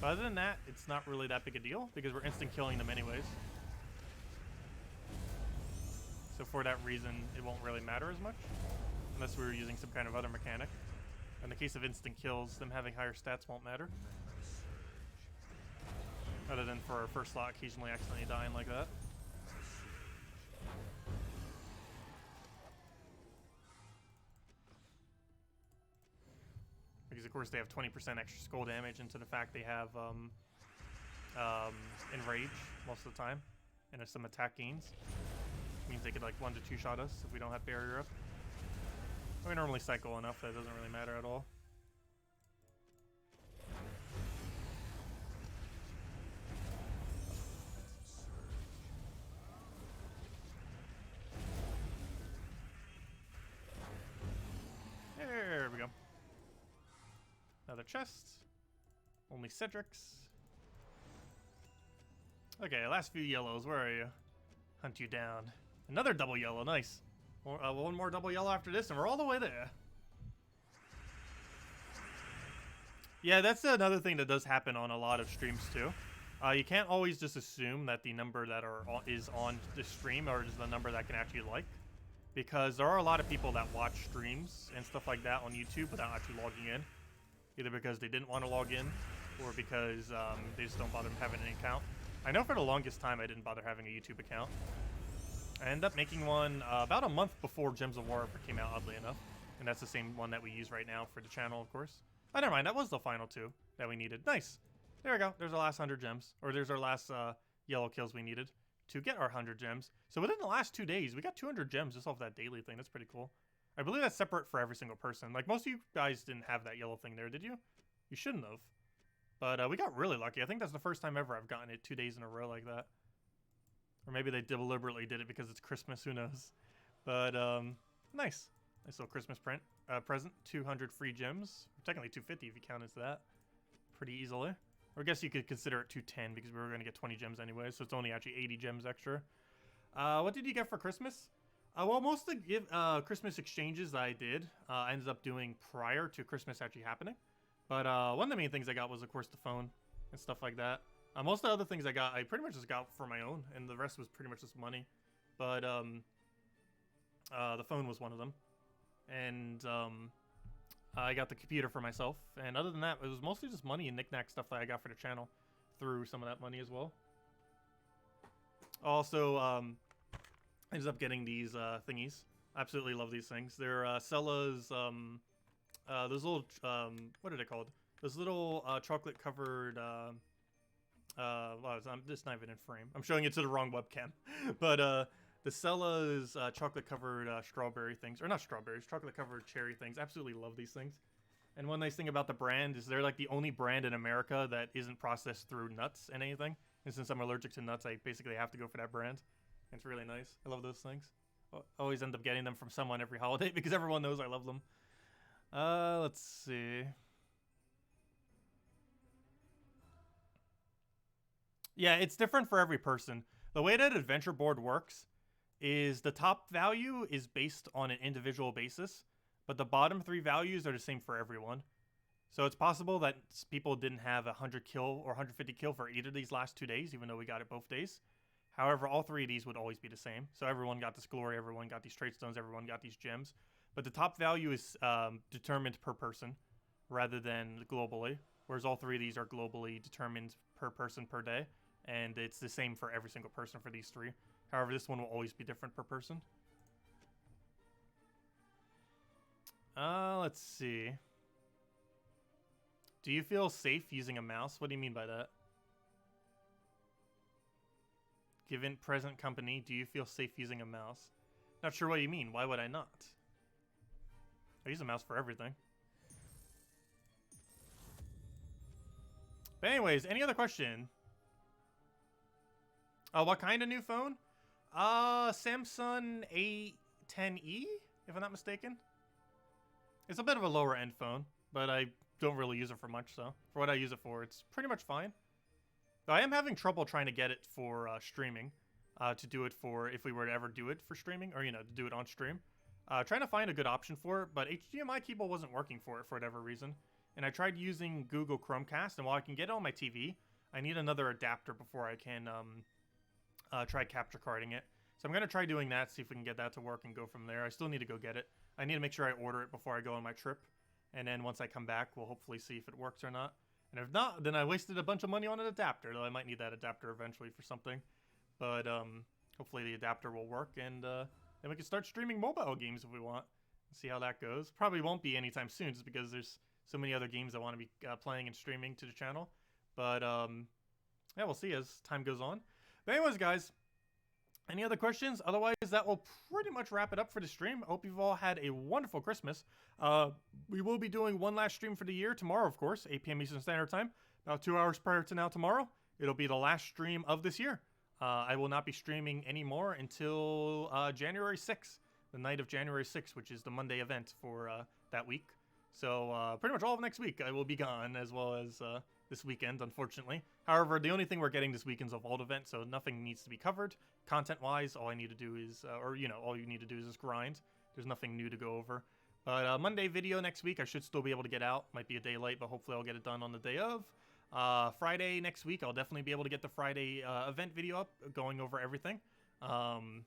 But other than that, it's not really that big a deal because we're instant killing them anyways. So for that reason, it won't really matter as much. Unless we were using some kind of other mechanic. In the case of instant kills, them having higher stats won't matter. Other than for our first slot occasionally accidentally dying like that. Because of course they have 20% extra skull damage into the fact they have Enrage most of the time. And there's some attack gains. Which means they could like 1 to 2 shot us if we don't have barrier up. We normally cycle enough that it doesn't really matter at all. There we go. Another chest. Only Cedric's. Okay, last few yellows. Where are you? Hunt you down. Another double yellow. Nice. One more double yellow after this, and we're all the way there. Yeah, that's another thing that does happen on a lot of streams too. You can't always just assume that the number that is on the stream or is the number that can actually like. Because there are a lot of people that watch streams and stuff like that on YouTube without actually logging in. Either because they didn't want to log in, or because they just don't bother having an account. I know for the longest time I didn't bother having a YouTube account. I ended up making one about a month before Gems of War came out, oddly enough. And that's the same one that we use right now for the channel, of course. Oh, never mind. That was the final 2 that we needed. Nice. There we go. There's our last 100 gems. Or there's our last yellow kills we needed to get our 100 gems. So within the last 2 days, we got 200 gems just off that daily thing. That's pretty cool. I believe that's separate for every single person. Like, most of you guys didn't have that yellow thing there, did you? You shouldn't have. But we got really lucky. I think that's the first time ever I've gotten it 2 days in a row like that. Or maybe they deliberately did it because it's Christmas, who knows. But, nice. Nice little Christmas present. 200 free gems. Technically 250 if you count as that. Pretty easily. Or I guess you could consider it 210 because we were going to get 20 gems anyway, so it's only actually 80 gems extra. What did you get for Christmas? Well, most of the Christmas exchanges that I did, I ended up doing prior to Christmas actually happening. But one of the main things I got was, of course, the phone and stuff like that. Most of the other things I got, I pretty much just got for my own, and the rest was pretty much just money. But the phone was one of them. And I got the computer for myself. And other than that, it was mostly just money and knickknack stuff that I got for the channel through some of that money as well. Also, ended up getting these thingies. Absolutely love these things. They're Cella's, those little, what are they called? Those little chocolate-covered, well, I'm just not even in frame. I'm showing it to the wrong webcam. But the Cella's chocolate-covered strawberry things, or not strawberries, chocolate-covered cherry things. Absolutely love these things. And one nice thing about the brand is they're like the only brand in America that isn't processed through nuts and anything. And since I'm allergic to nuts, I basically have to go for that brand. It's really nice. I love those things. I always end up getting them from someone every holiday because everyone knows I love them. Let's see. Yeah, it's different for every person. The way that Adventure Board works is the top value is based on an individual basis, but the bottom 3 values are the same for everyone. So it's possible that people didn't have 100 kill or 150 kill for either of these last 2 days, even though we got it both days. However, all 3 of these would always be the same. So everyone got this glory, everyone got these trade stones, everyone got these gems. But the top value is determined per person rather than globally. whereas all 3 of these are globally determined per person per day, and it's the same for every single person for these 3. However, this one will always be different per person. Let's see. Do you feel safe using a mouse? What do you mean by that? Given present company, do you feel safe using a mouse? Not sure what you mean. Why would I not? I use a mouse for everything. But anyways, any other question? What kind of new phone? Samsung A10e, if I'm not mistaken. It's a bit of a lower end phone, but I don't really use it for much, so for what I use it for, it's pretty much fine. Though I am having trouble trying to get it for streaming, to do it for, if we were to ever do it for streaming, or, you know, to do it on stream. Trying to find a good option for it, but HDMI cable wasn't working for it for whatever reason. And I tried using Google Chromecast, and while I can get it on my TV, I need another adapter before I can try capture carding it. So I'm going to try doing that, see if we can get that to work and go from there. I still need to go get it. I need to make sure I order it before I go on my trip. And then once I come back, we'll hopefully see if it works or not. And if not, then I wasted a bunch of money on an adapter, though I might need that adapter eventually for something. But hopefully the adapter will work, and then we can start streaming mobile games if we want. See how that goes. Probably won't be anytime soon, just because there's so many other games I want to be playing and streaming to the channel. But yeah, we'll see as time goes on. But anyways, guys, any other questions? Otherwise, that will pretty much wrap it up for the stream. I hope you've all had a wonderful Christmas. We will be doing one last stream for the year tomorrow, of course, 8 p.m. Eastern Standard Time. About 2 hours prior to now tomorrow. It'll be the last stream of this year. I will not be streaming anymore until January 6th, the night of January 6th, which is the Monday event for that week. So pretty much all of next week I will be gone, as well as this weekend, unfortunately. However, the only thing we're getting this weekend's a Vault event, so nothing needs to be covered. Content-wise, all I need to do is, or you know, all you need to do is just grind. There's nothing new to go over. But Monday video next week, I should still be able to get out. Might be a day late, but hopefully I'll get it done on the day of. Friday next week, I'll definitely be able to get the Friday event video up, going over everything. And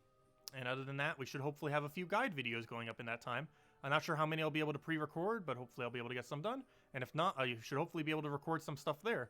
other than that, we should hopefully have a few guide videos going up in that time. I'm not sure how many I'll be able to pre-record, but hopefully I'll be able to get some done. And if not, I should hopefully be able to record some stuff there.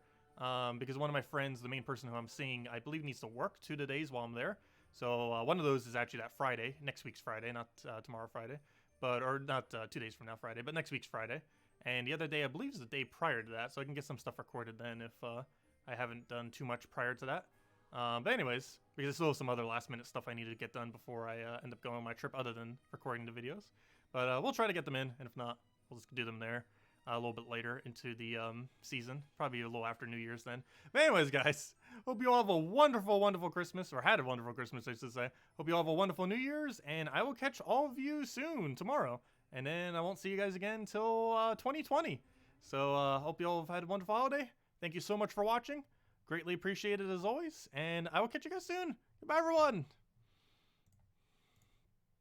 Because one of my friends, the main person who I'm seeing, I believe needs to work 2 days while I'm there. So one of those is actually that Friday, next week's Friday, not tomorrow Friday. Or not 2 days from now Friday, but next week's Friday. And the other day, I believe, is the day prior to that, so I can get some stuff recorded then if I haven't done too much prior to that. But anyways, because there's still some other last-minute stuff I needed to get done before I end up going on my trip other than recording the videos. But we'll try to get them in, and if not, we'll just do them there a little bit later into the season. Probably a little after New Year's then. But anyways, guys, hope you all have a wonderful, wonderful Christmas, or had a wonderful Christmas, I should say. Hope you all have a wonderful New Year's, and I will catch all of you soon, tomorrow. And then I won't see you guys again until 2020. So hope you all have had a wonderful holiday. Thank you so much for watching. Greatly appreciated as always. And I will catch you guys soon. Goodbye, everyone.